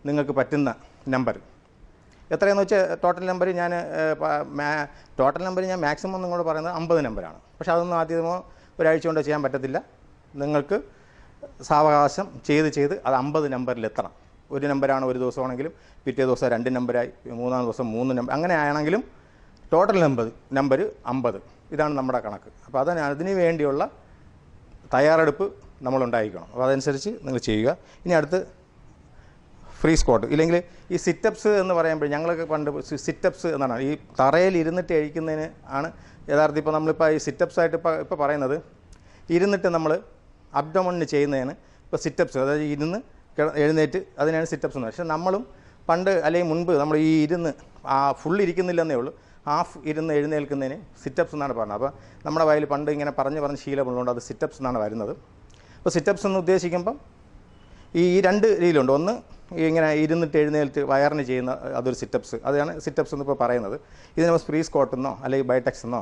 Speaker 1: നിങ്ങൾക്ക് പറ്റുന്ന നമ്പർ എത്രയെന്ന് വെച്ചാൽ ടോട്ടൽ നമ്പർ ഞാൻ മാക്സിമം നിങ്ങളോട് പറയുന്നത് 50 നമ്പറാണ്. പക്ഷേ അതൊന്നും ആദ്യമോ ഒരാഴ്ച കൊണ്ട് ചെയ്യാൻ പറ്റത്തില്ല. നിങ്ങൾക്ക് സാവകാശം ചെയ്ത് അത് 50 നമ്പറിലെത്തണം. ഒരു നമ്പറാണ് ഒരു ദിവസമാണെങ്കിലും പിറ്റേ ദിവസം 2 നമ്പറായി, 3-ാം ദിവസം 3 നമ്പർ, അങ്ങനെ ആണെങ്കിലും ടോട്ടൽ നമ്പർ 50. ഇതാണ് നമ്മുടെ കണക്ക്. അപ്പോൾ അതിന് വേണ്ടിയുള്ള തയ്യാറെടുപ്പ് നമ്മളുണ്ടായിരിക്കണം. അപ്പോൾ അതനുസരിച്ച് നിങ്ങൾ ചെയ്യുക. ഇനി അടുത്ത് ഫ്രീ സ്ക്വാട്ട്, ഇല്ലെങ്കിൽ ഈ സിറ്റപ്സ് എന്ന് പറയുമ്പോൾ ഞങ്ങളൊക്കെ പണ്ട് സിറ്റപ്സ് എന്നാണ് ഈ തറയിൽ ഇരുന്നിട്ട് കഴിക്കുന്നതിന് ആണ് യഥാർത്ഥം. ഇപ്പോൾ നമ്മളിപ്പോൾ ഈ സിറ്റപ്സ് ആയിട്ട് ഇപ്പോൾ പറയുന്നത് ഇരുന്നിട്ട് നമ്മൾ അബ്ഡോമണിന് ചെയ്യുന്നതാണ് ഇപ്പോൾ സിറ്റപ്സ്. അതായത് ഇരുന്ന് എഴുന്നേറ്റ്, അതിനാണ് സിറ്റപ്സ് എന്ന്. പക്ഷേ നമ്മളും പണ്ട് അല്ലെങ്കിൽ മുൻപ് നമ്മൾ ഈ ഇരുന്ന് ഫുൾ ഇരിക്കുന്നില്ലെന്നേ ഉള്ളൂ, ഹാഫ് ഇരുന്ന് എഴുന്നേൽക്കുന്നതിന് സിറ്റപ്സ് എന്നാണ് പറഞ്ഞത്. അപ്പോൾ നമ്മുടെ വായിൽ പണ്ട് ഇങ്ങനെ പറഞ്ഞ് ശീലമുള്ളതുകൊണ്ട് അത് സിറ്റപ്സ് എന്നാണ് വരുന്നത്. അപ്പോൾ സിറ്റപ്സ് എന്ന് ഉദ്ദേശിക്കുമ്പം ഈ 2 രീതിയിലുണ്ട്. ഒന്ന് ഇങ്ങനെ ഇരുന്നിട്ട് എഴുന്നേൽറ്റ് വയറിന് ചെയ്യുന്ന അതൊരു സിറ്റപ്സ്, അതാണ് സിറ്റപ്സ് എന്നിപ്പോൾ പറയുന്നത്. ഇതിന് നമ്മൾ ഫ്രീ സ്ക്വാട്ട് എന്നോ അല്ലെങ്കിൽ ബൈടെക്സ് എന്നോ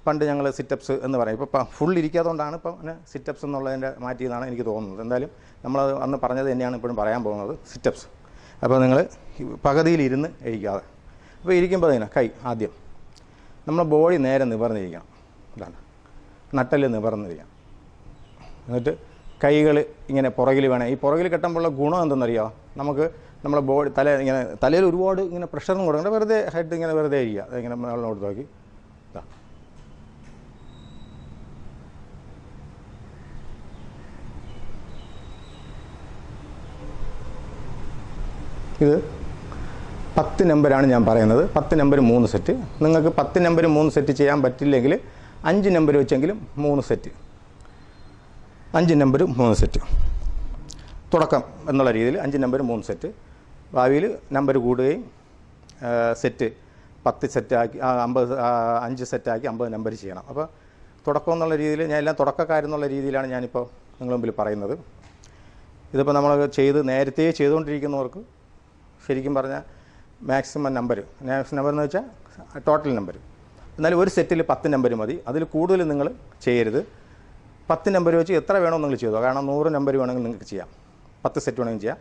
Speaker 1: പണ്ട് ഞങ്ങൾ സിറ്റപ്സ് എന്ന് പറയും. ഇപ്പോൾ ഫുൾ ഇരിക്കാത്തതുകൊണ്ടാണ് ഇപ്പം സിറ്റപ്സ് എന്നുള്ളതിൻ്റെ മാറ്റിയെന്നാണ് എനിക്ക് തോന്നുന്നത്. എന്തായാലും നമ്മൾ അന്ന് പറഞ്ഞത് തന്നെയാണ് ഇപ്പോഴും പറയാൻ പോകുന്നത്, സിറ്റപ്സ്. അപ്പോൾ നിങ്ങൾ പകുതിയിൽ ഇരുന്ന് ഇരിക്കാതെ, അപ്പോൾ ഇരിക്കുമ്പോൾ തന്നെ കൈ ആദ്യം നമ്മുടെ ബോഡി നേരെ നിവർന്നിരിക്കണം. ഇതാണ് നട്ടല് നിവർന്നിരിക്കണം. എന്നിട്ട് കൈകൾ ഇങ്ങനെ പുറകിൽ വേണം. ഈ പുറകിൽ കെട്ടുമ്പോഴുള്ള ഗുണം എന്തെന്നറിയാമോ? നമുക്ക് നമ്മുടെ ബോഡി തലയിൽ ഒരുപാട് ഇങ്ങനെ പ്രഷറും കൊടുക്കണ്ട, വെറുതെ ഹെഡ് ഇങ്ങനെ വെറുതെ ഇരിക്കുക. അതിങ്ങനെ മുകളിലോട്ട് നോക്കി ഇത് 10 നമ്പറാണ് ഞാൻ പറയുന്നത്. 10 നമ്പർ 3 സെറ്റ്. നിങ്ങൾക്ക് 10 നമ്പർ 3 സെറ്റ് ചെയ്യാൻ പറ്റില്ലെങ്കിൽ 5 നമ്പർ വെച്ചെങ്കിലും 3 സെറ്റ്, 5 നമ്പർ 3 സെറ്റ് തുടക്കം എന്നുള്ള രീതിയിൽ 5 നമ്പർ 3 സെറ്റ്. ഭാവിയിൽ നമ്പർ കൂടുകയും സെറ്റ് 10 സെറ്റാക്കി 5 സെറ്റാക്കി 50 നമ്പർ ചെയ്യണം. അപ്പോൾ തുടക്കം എന്നുള്ള രീതിയിൽ ഞാൻ എല്ലാം തുടക്കക്കാരെന്നുള്ള രീതിയിലാണ് ഞാനിപ്പോൾ നിങ്ങളുടെ മുമ്പിൽ പറയുന്നത്. ഇതിപ്പോൾ നമ്മൾ നേരത്തെ ചെയ്തുകൊണ്ടിരിക്കുന്നവർക്ക് ശരിക്കും പറഞ്ഞാൽ മാക്സിമം നമ്പർ എന്ന് വെച്ചാൽ ടോട്ടൽ നമ്പർ. എന്നാലും ഒരു സെറ്റിൽ 10 നമ്പർ മതി, അതിൽ കൂടുതൽ നിങ്ങൾ ചെയ്യരുത്. 10 നമ്പർ വെച്ച് എത്ര വേണോ നിങ്ങൾ ചെയ്തോ. കാരണം 100 നമ്പർ വേണമെങ്കിൽ നിങ്ങൾക്ക് ചെയ്യാം, 10 സെറ്റ് വേണമെങ്കിൽ ചെയ്യാം,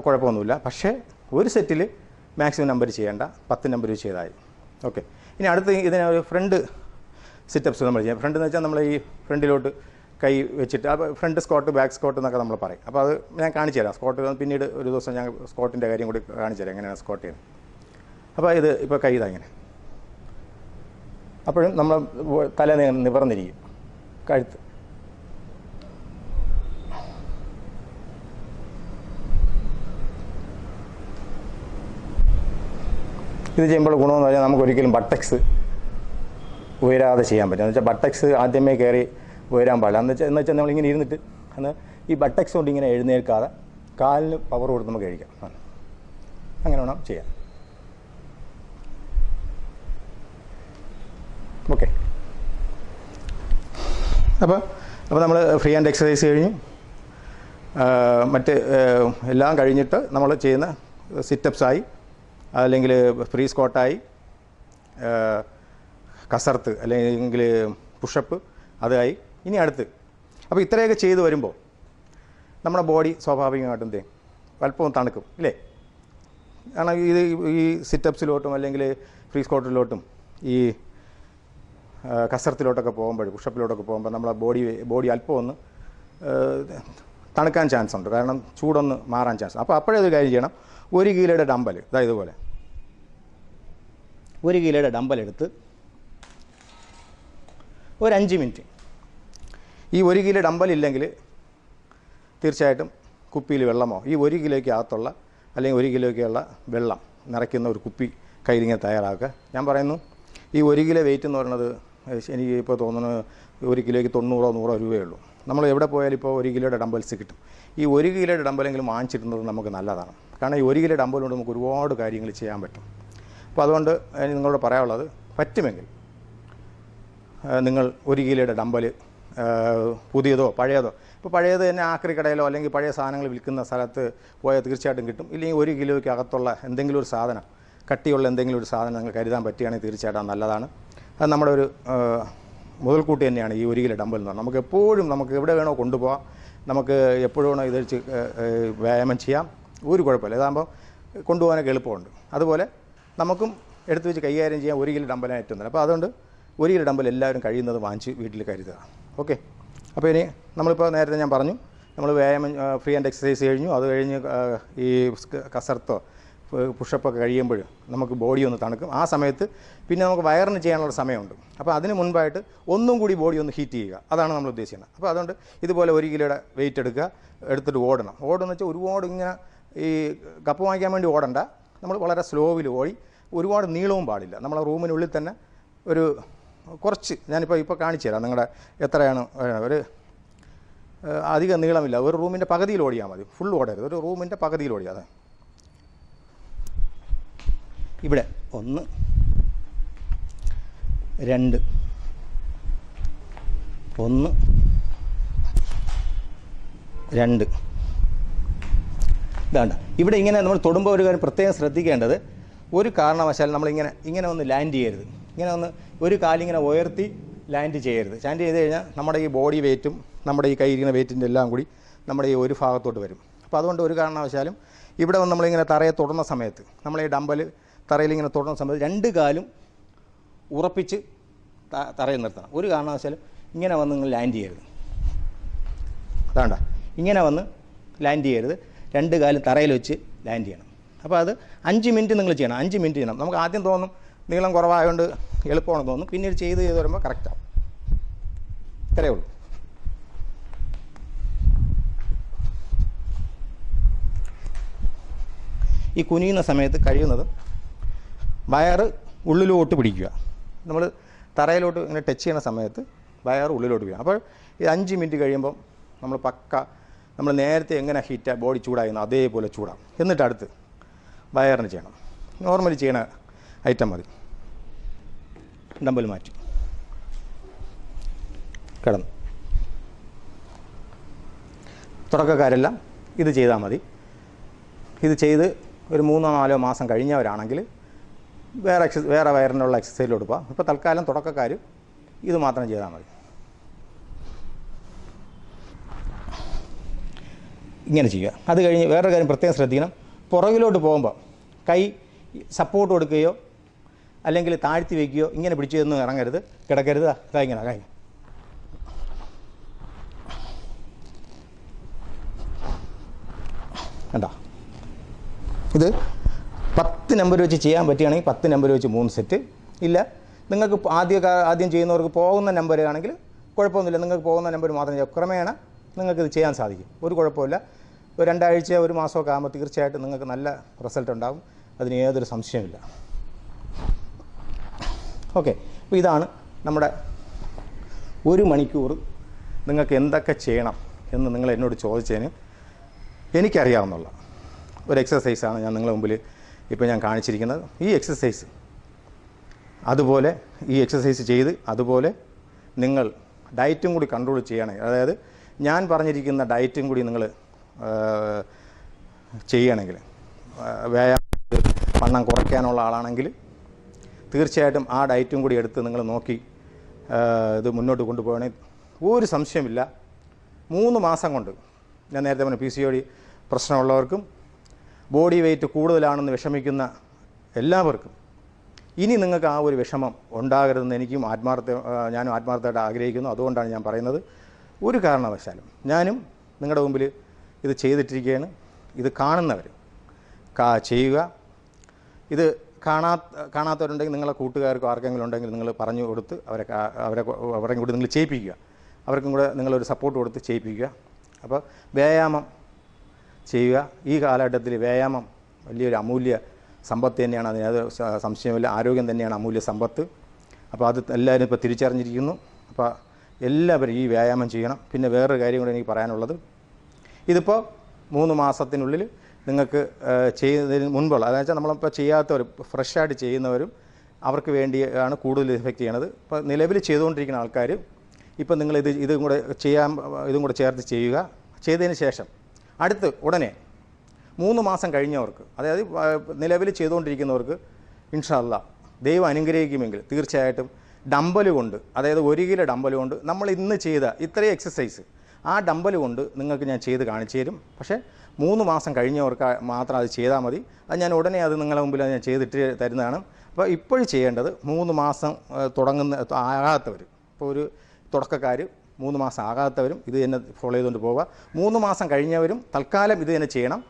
Speaker 1: കുഴപ്പമൊന്നുമില്ല. പക്ഷേ ഒരു സെറ്റിൽ മാക്സിമം നമ്പർ ചെയ്യേണ്ട, 10 നമ്പർ വെച്ച് ചെയ്തായി. ഓക്കെ. ഇനി അടുത്ത് ഇതിനെ ഒരു ഫ്രണ്ട് സിറ്റപ്സ് നമ്മൾ ചെയ്യാം. ഫ്രണ്ട് എന്ന് വെച്ചാൽ നമ്മൾ ഈ ഫ്രണ്ടിലോട്ട് കൈ വെച്ചിട്ട്, അപ്പോൾ ഫ്രണ്ട് സ്ക്വാട്ട് ബാക്ക് സ്ക്വാട്ട് എന്നൊക്കെ നമ്മൾ പറയും. അപ്പോൾ അത് ഞാൻ കാണിച്ചു തരാം. സ്ക്വാട്ട് പിന്നീട് ഒരു ദിവസം ഞാൻ സ്ക്വാട്ടിൻ്റെ കാര്യം കൂടി കാണിച്ചു തരാം, എങ്ങനെയാണ് സ്ക്വാട്ട് ചെയ്യുന്നത്. അപ്പോൾ ഇത് ഇപ്പോൾ കൈ ഇതാ ഇങ്ങനെ, അപ്പോഴും നമ്മൾ തല നിവർന്നിരിക്കും, കഴുത്ത് ഇത് ചെയ്യുമ്പോൾ ഗുണമെന്ന് പറഞ്ഞാൽ നമുക്ക് ഒരിക്കലും ബട്ടക്സ് ഉയരാതെ ചെയ്യാൻ പറ്റും. എന്ന് വെച്ചാൽ ബട്ടക്സ് ആദ്യമേ കയറി ഉയരാൻ പാടില്ല. എന്ന് വെച്ചാൽ നമ്മളിങ്ങനെ ഇരുന്നിട്ട് ഈ ബട്ടക്സ് കൊണ്ട് ഇങ്ങനെ എഴുന്നേൽക്കാതെ കാലിന് പവർ കൊടുത്ത് നമുക്ക് കഴിക്കാം. അങ്ങനെ വേണം ചെയ്യാൻ. അപ്പോൾ നമ്മൾ ഫ്രീ ഹാൻഡ് എക്സസൈസ് കഴിഞ്ഞു, മറ്റ് എല്ലാം കഴിഞ്ഞിട്ട് നമ്മൾ ചെയ്യുന്ന സിറ്റപ്സായി, അല്ലെങ്കിൽ ഫ്രീ സ്ക്വാട്ടായി, കസർത്ത് അല്ലെങ്കിൽ പുഷപ്പ് അതായി. ഇനി അടുത്ത് അപ്പോൾ ഇത്രയൊക്കെ ചെയ്ത് വരുമ്പോൾ നമ്മുടെ ബോഡി സ്വാഭാവികമായിട്ടും അല്പം തണുക്കും ഇല്ലേ? കാരണം ഇത് ഈ സിറ്റപ്സിലോട്ടും അല്ലെങ്കിൽ ഫ്രീ സ്ക്വാട്ടിലോട്ടും ഈ കസർത്തിലോട്ടൊക്കെ പോകുമ്പോൾ, പുഷപ്പിലോട്ടൊക്കെ പോകുമ്പോൾ നമ്മളെ ബോഡി അല്പം ഒന്ന് തണുക്കാൻ ചാൻസ് ഉണ്ട്, കാരണം ചൂടൊന്ന് മാറാൻ ചാൻസ്. അപ്പോൾ അപ്പോഴേ ഒരു കാര്യം ചെയ്യണം, 1 കിലോയുടെ ഡമ്പൽ ഇതുപോലെ 1 കിലോയുടെ ഡമ്പൽ എടുത്ത് ഒരു 5 മിനിറ്റ്, ഈ 1 കിലോ ഡമ്പൽ ഇല്ലെങ്കിൽ തീർച്ചയായിട്ടും കുപ്പിയിൽ വെള്ളമോ ഈ 1 കിലോയ്ക്ക് അകത്തുള്ള അല്ലെങ്കിൽ 1 കിലോയ്ക്കുള്ള വെള്ളം നിറയ്ക്കുന്ന ഒരു കുപ്പി കയ്യിലിങ്ങനെ തയ്യാറാക്കുക. ഞാൻ പറയുന്നു, ഈ 1 കിലോ വെയിറ്റ് എന്ന് പറയുന്നത് എനിക്ക് ഇപ്പോൾ തോന്നുന്നു 1 കിലോയ്ക്ക് 90-100 രൂപയേ ഉള്ളൂ. നമ്മൾ എവിടെ പോയാലും ഇപ്പോൾ 1 കിലോയുടെ ഡമ്പൽസ് കിട്ടും. ഈ 1 കിലോയുടെ ഡമ്പലെങ്കിലും വാങ്ങിച്ചിരുന്നത് നമുക്ക് നല്ലതാണ്, കാരണം ഈ 1 കിലോ ഡമ്പൽ കൊണ്ട് നമുക്ക് ഒരുപാട് കാര്യങ്ങൾ ചെയ്യാൻ പറ്റും. അപ്പോൾ അതുകൊണ്ട് നിങ്ങളോട് പറയാനുള്ളത്, പറ്റുമെങ്കിൽ നിങ്ങൾ 1 കിലോയുടെ ഡമ്പൽ പുതിയതോ പഴയതോ, ഇപ്പോൾ പഴയത് തന്നെ ആക്രി കടയിലോ അല്ലെങ്കിൽ പഴയ സാധനങ്ങൾ വിൽക്കുന്ന സ്ഥലത്ത് പോയാൽ തീർച്ചയായിട്ടും കിട്ടും. ഇല്ലെങ്കിൽ 1 കിലോയ്ക്ക് അകത്തുള്ള എന്തെങ്കിലും ഒരു സാധനം, കട്ടിയുള്ള എന്തെങ്കിലും ഒരു സാധനം നിങ്ങൾ കരുതാൻ പറ്റുകയാണെങ്കിൽ തീർച്ചയായിട്ടും നല്ലതാണ്. അത് നമ്മുടെ ഒരു മുതൽക്കൂട്ട് തന്നെയാണ് ഈ 1 കിലോ ഡമ്പൽ എന്ന് പറഞ്ഞാൽ. നമുക്ക് എപ്പോഴും നമുക്ക് എവിടെ വേണോ കൊണ്ടുപോകാം, നമുക്ക് എപ്പോഴും വേണോ ഇത് വെച്ച് വ്യായാമം ചെയ്യാം, ഒരു കുഴപ്പമില്ല. ഇതാകുമ്പോൾ കൊണ്ടുപോകാനൊക്കെ എളുപ്പമുണ്ട്. അതുപോലെ നമുക്കും എടുത്തു വെച്ച് കൈകാര്യം ചെയ്യാൻ 1 കിലോ ഡമ്പലാണ് ഏറ്റവും നല്ലത്. അപ്പോൾ അതുകൊണ്ട് 1 കിലോ ഡമ്പൽ എല്ലാവരും കഴിയുന്നത് വാങ്ങിച്ച് വീട്ടിൽ കരുതുക. ഓക്കെ. അപ്പോൾ ഇനി നമ്മളിപ്പോൾ നേരത്തെ ഞാൻ പറഞ്ഞു, നമ്മൾ വ്യായാമം ഫ്രീ ഹാൻഡ് എക്സസൈസ് കഴിഞ്ഞു, അത് കഴിഞ്ഞ് ഈ കസർത്തോ പുഷപ്പൊക്കെ കഴിയുമ്പോൾ നമുക്ക് ബോഡി ഒന്ന് തണുക്കും. ആ സമയത്ത് പിന്നെ നമുക്ക് വയറിന് ചെയ്യാനുള്ള സമയമുണ്ട്. അപ്പോൾ അതിന് മുൻപായിട്ട് ഒന്നും കൂടി ബോഡി ഒന്ന് ഹീറ്റ് ചെയ്യുക, അതാണ് നമ്മൾ ഉദ്ദേശിക്കുന്നത്. അപ്പോൾ അതുകൊണ്ട് ഇതുപോലെ 1 കിലോയുടെ വെയിറ്റ് എടുത്തിട്ട് ഓടണം. ഓടുന്ന വെച്ചാൽ ഒരുപാട് ഇങ്ങനെ ഈ കപ്പ് വാങ്ങിക്കാൻ വേണ്ടി ഓടണ്ട, നമ്മൾ വളരെ സ്ലോവിൽ ഓടി, ഒരുപാട് നീളവും പാടില്ല. നമ്മളെ റൂമിനുള്ളിൽ തന്നെ ഒരു കുറച്ച്, ഞാനിപ്പോൾ കാണിച്ചു തരാം നിങ്ങളുടെ എത്രയാണ്. ഒരു അധികം നീളമില്ല, ഒരു റൂമിൻ്റെ പകുതിയിൽ ഓടിയാൽ മതി, ഫുൾ ഓടരുത്, ഒരു റൂമിൻ്റെ പകുതിയിൽ ഓടിയാൽ. അതെ, ഇവിടെ 1 2 1 2 ഇതാണ്ട. ഇവിടെ ഇങ്ങനെ നമ്മൾ തൊടുമ്പോൾ ഒരു കാര്യം പ്രത്യേകം ശ്രദ്ധിക്കേണ്ടത്, ഒരു കാരണവശാലും നമ്മളിങ്ങനെ ഒന്ന് ലാൻഡ് ചെയ്യരുത്. ഇങ്ങനെ ഒന്ന് ഒരു കാലിങ്ങനെ ഉയർത്തി ലാൻഡ് ചെയ്യരുത്. ലാൻഡ് ചെയ്ത് കഴിഞ്ഞാൽ നമ്മുടെ ഈ ബോഡി വെയ്റ്റും നമ്മുടെ ഈ കയ്യിരിക്കുന്ന വെയ്റ്റിൻ്റെ എല്ലാം കൂടി നമ്മുടെ ഈ ഒരു ഭാഗത്തോട്ട് വരും. അപ്പോൾ അതുകൊണ്ട് ഒരു കാരണവശാലും ഇവിടെ വന്ന് നമ്മളിങ്ങനെ തറയെ തൊടുന്ന സമയത്ത്, നമ്മൾ ഈ ഡമ്പൽ തറയിൽ ഇങ്ങനെ തൊടുന്ന സമയത്ത് 2 കാലും ഉറപ്പിച്ച് തറയിൽ നിർത്തണം. ഒരു കാരണവശാലും ഇങ്ങനെ വന്ന് നിങ്ങൾ ലാൻഡ് ചെയ്യരുത്. അതാണ്ട, ഇങ്ങനെ വന്ന് ലാൻഡ് ചെയ്യരുത്, 2 കാലും തറയിൽ വെച്ച് ലാൻഡ് ചെയ്യണം. അപ്പോൾ അത് 5 മിനിറ്റ് നിങ്ങൾ ചെയ്യണം. 5 മിനിറ്റ് ചെയ്യണം. നമുക്ക് ആദ്യം തോന്നും നീളം കുറവായതുകൊണ്ട് എളുപ്പമാണെന്ന് തോന്നും, പിന്നീട് ചെയ്ത് വരുമ്പോൾ കറക്റ്റാവും. ഇത്രയേ ഉള്ളൂ. ഈ കുനിയുന്ന സമയത്ത് കഴിയുന്നത് വയറ് ഉള്ളിലോട്ട് പിടിക്കുക. നമ്മൾ തറയിലോട്ട് ഇങ്ങനെ ടച്ച് ചെയ്യുന്ന സമയത്ത് വയറ് ഉള്ളിലോട്ട് പിടിക്കുക. അപ്പോൾ ഈ 5 മിനിറ്റ് കഴിയുമ്പം നമ്മൾ നേരത്തെ എങ്ങനെ ബോഡി ചൂടായിരുന്നു അതേപോലെ ചൂടാകും. എന്നിട്ട് അടുത്ത് വയറിന് ചെയ്യണം. നോർമലി ചെയ്യണ ഐറ്റം മതി. ഡമ്പൽ മാറ്റി കിടന്നു. തുടക്കക്കാരെല്ലാം ഇത് ചെയ്താൽ മതി. ഇത് ചെയ്ത് ഒരു 3-4 മാസം കഴിഞ്ഞവരാണെങ്കിൽ വേറെ വയറിനുള്ള എക്സസൈസിലോട്ട് പോകാം. ഇപ്പോൾ തൽക്കാലം തുടക്കക്കാർ ഇത് മാത്രം ചെയ്താൽ മതി. ഇങ്ങനെ ചെയ്യുക. അത് കഴിഞ്ഞ് വേറൊരു കാര്യം പ്രത്യേകം ശ്രദ്ധിക്കണം, പുറകിലോട്ട് പോകുമ്പോൾ കൈ സപ്പോർട്ട് കൊടുക്കുകയോ അല്ലെങ്കിൽ താഴ്ത്തി വയ്ക്കുകയോ ഇങ്ങനെ പിടിച്ചൊന്നും ഇറങ്ങരുത്, കിടക്കരുത്. അതാ ഇങ്ങനെ കൈ കണ്ടോ. ഇത് 10 നമ്പർ വെച്ച് ചെയ്യാൻ പറ്റുകയാണെങ്കിൽ 10 നമ്പർ വെച്ച് 3 സെറ്റ്. ഇല്ല, നിങ്ങൾക്ക് ആദ്യം ചെയ്യുന്നവർക്ക് പോകുന്ന നമ്പർ ആണെങ്കിൽ കുഴപ്പമൊന്നുമില്ല, നിങ്ങൾക്ക് പോകുന്ന നമ്പർ മാത്രം ചെയ്യാം. ക്രമേണ നിങ്ങൾക്കിത് ചെയ്യാൻ സാധിക്കും, ഒരു കുഴപ്പമില്ല. ഒരു 2 ആഴ്ച 1 മാസമൊക്കെ ആകുമ്പോൾ തീർച്ചയായിട്ടും നിങ്ങൾക്ക് നല്ല റിസൾട്ട് ഉണ്ടാകും, അതിന് യാതൊരു സംശയമില്ല. ഓക്കെ. അപ്പോൾ ഇതാണ് നമ്മുടെ 1 മണിക്കൂർ നിങ്ങൾക്ക് എന്തൊക്കെ ചെയ്യണം എന്ന് നിങ്ങൾ എന്നോട് ചോദിച്ചതിന് എനിക്കറിയാവുന്നുള്ള ഒരു എക്സസൈസാണ് ഞാൻ നിങ്ങളുടെ മുമ്പിൽ ഇപ്പോൾ ഞാൻ കാണിച്ചിരിക്കുന്നത്. ഈ എക്സസൈസ് അതുപോലെ ഈ എക്സസൈസ് ചെയ്ത് അതുപോലെ നിങ്ങൾ ഡയറ്റും കൂടി കൺട്രോൾ ചെയ്യണമെങ്കിൽ, അതായത് ഞാൻ പറഞ്ഞിരിക്കുന്ന ഡയറ്റും കൂടി നിങ്ങൾ ചെയ്യണമെങ്കിൽ, വ്യായാമം വണ്ണം കുറയ്ക്കാനുള്ള ആളാണെങ്കിൽ തീർച്ചയായിട്ടും ആ ഡയറ്റും കൂടി എടുത്ത് നിങ്ങൾ നോക്കി ഇത് മുന്നോട്ട് കൊണ്ടുപോകണമെങ്കിൽ ഒരു സംശയമില്ല, 3 മാസം കൊണ്ട്, ഞാൻ നേരത്തെ പറഞ്ഞ PCOD പ്രശ്നമുള്ളവർക്കും ബോഡി വെയ്റ്റ് കൂടുതലാണെന്ന് വിഷമിക്കുന്ന എല്ലാവർക്കും ഇനി നിങ്ങൾക്ക് ആ ഒരു വിഷമം ഉണ്ടാകരുതെന്ന് ഞാനും ആത്മാർത്ഥമായിട്ട് ആഗ്രഹിക്കുന്നു. അതുകൊണ്ടാണ് ഞാൻ പറയുന്നത്, ഒരു കാരണവശാലും ഞാനും നിങ്ങളുടെ മുമ്പിൽ ഇത് ചെയ്തിട്ടിരിക്കുകയാണ്. ഇത് കാണുന്നവർ ചെയ്യുക. ഇത് കാണാത്തവരുണ്ടെങ്കിൽ നിങ്ങളെ കൂട്ടുകാർക്കോ ആർക്കെങ്കിലും ഉണ്ടെങ്കിൽ നിങ്ങൾ പറഞ്ഞു കൊടുത്ത് അവരെയും കൂടി നിങ്ങൾ ചെയ്യിപ്പിക്കുക. അവർക്കും കൂടെ നിങ്ങളൊരു സപ്പോർട്ട് കൊടുത്ത് ചെയ്യിപ്പിക്കുക. അപ്പോൾ വ്യായാമം ചെയ്യുക. ഈ കാലഘട്ടത്തിൽ വ്യായാമം വലിയൊരു അമൂല്യ സമ്പത്ത് തന്നെയാണ്, അതിനത് സംശയമില്ല. ആരോഗ്യം തന്നെയാണ് അമൂല്യ സമ്പത്ത്. അപ്പോൾ അത് എല്ലാവരും ഇപ്പോൾ തിരിച്ചറിഞ്ഞിരിക്കുന്നു. അപ്പോൾ എല്ലാവരും ഈ വ്യായാമം ചെയ്യണം. പിന്നെ വേറൊരു കാര്യം കൂടെ എനിക്ക് പറയാനുള്ളത്, ഇതിപ്പോൾ 3 മാസത്തിനുള്ളിൽ നിങ്ങൾക്ക് ചെയ്യുന്നതിന് മുൻപുള്ള, അതായത് വെച്ചാൽ നമ്മളിപ്പോൾ ചെയ്യാത്തവർ, ഫ്രഷായിട്ട് ചെയ്യുന്നവരും അവർക്ക് വേണ്ടിയാണ് കൂടുതൽ എഫക്റ്റ് ചെയ്യണത്. ഇപ്പോൾ നിലവിൽ ചെയ്തുകൊണ്ടിരിക്കുന്ന ആൾക്കാർ ഇപ്പം നിങ്ങൾ ഇതും കൂടെ ചേർത്ത് ചെയ്യുക. ചെയ്തതിന് ശേഷം ഉടനെ 3 മാസം കഴിഞ്ഞവർക്ക്, അതായത് നിലവിൽ ചെയ്തുകൊണ്ടിരിക്കുന്നവർക്ക് ഇൻഷാ അല്ലാഹ് ദൈവം അനുഗ്രഹിക്കുമെങ്കിൽ തീർച്ചയായിട്ടും ഡമ്പൽ കൊണ്ട്, അതായത് 1 കിലോ ഡമ്പൽ കൊണ്ട് നമ്മൾ ഇന്ന് ചെയ്ത ഇത്രയും എക്സസൈസ് ആ ഡമ്പൽ കൊണ്ട് നിങ്ങൾക്ക് ഞാൻ ചെയ്ത് കാണിച്ചു തരും. പക്ഷേ 3 മാസം കഴിഞ്ഞവർക്ക് മാത്രം അത് ചെയ്താൽ മതി. അത് ഞാൻ ഉടനെ നിങ്ങളുടെ മുമ്പിൽ ഞാൻ ചെയ്തിട്ട് തരുന്നതാണ്. അപ്പോൾ ഇപ്പോഴും ചെയ്യേണ്ടത് 3 മാസം ആകാത്തവർ, ഇപ്പോൾ ഒരു തുടക്കക്കാർ 3 മാസം ആകാത്തവരും ഇത് തന്നെ ഫോളോ ചെയ്തുകൊണ്ട് പോവുക. 3 മാസം കഴിഞ്ഞവരും തൽക്കാലം ഇത് തന്നെ ചെയ്യണം,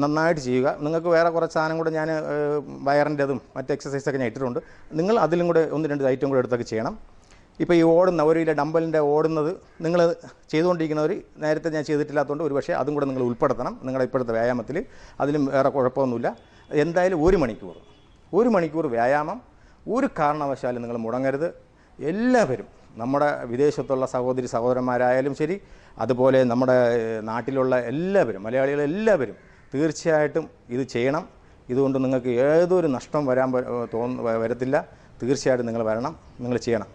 Speaker 1: നന്നായിട്ട് ചെയ്യുക. നിങ്ങൾക്ക് വേറെ കുറച്ച് സാധനം കൂടെ ഞാൻ വയറിൻ്റെതും മറ്റ് എക്സസൈസൊക്കെ ഞാൻ ഇട്ടിട്ടുണ്ട്. നിങ്ങൾ അതിലും കൂടെ 1-2 ഐറ്റം കൂടെ എടുത്തൊക്കെ ചെയ്യണം. ഇപ്പോൾ ഈ ഓടുന്ന 1 കിലോ ഡമ്പലിൻ്റെ ഓടുന്നത് നിങ്ങൾ ചെയ്തുകൊണ്ടിരിക്കുന്നവർ നേരത്തെ ഞാൻ ചെയ്തിട്ടില്ലാത്തതുകൊണ്ട് ഒരു പക്ഷേ അതും കൂടെ നിങ്ങൾ ഉൾപ്പെടുത്തണം നിങ്ങളുടെ ഇപ്പോഴത്തെ വ്യായാമത്തിൽ. അതിലും വേറെ കുഴപ്പമൊന്നുമില്ല. എന്തായാലും 1 മണിക്കൂർ വ്യായാമം ഒരു കാരണവശാലും നിങ്ങൾ മുടങ്ങരുത്. എല്ലാവരും, നമ്മുടെ വിദേശത്തുള്ള സഹോദരന്മാരായാലും ശരി, അതുപോലെ നമ്മുടെ നാട്ടിലുള്ള എല്ലാവരും, മലയാളികളെല്ലാവരും തീർച്ചയായിട്ടും ഇത് ചെയ്യണം. ഇതുകൊണ്ട് നിങ്ങൾക്ക് ഏതൊരു നഷ്ടം വരത്തില്ല. തീർച്ചയായിട്ടും നിങ്ങൾ വരണം, നിങ്ങൾ ചെയ്യണം.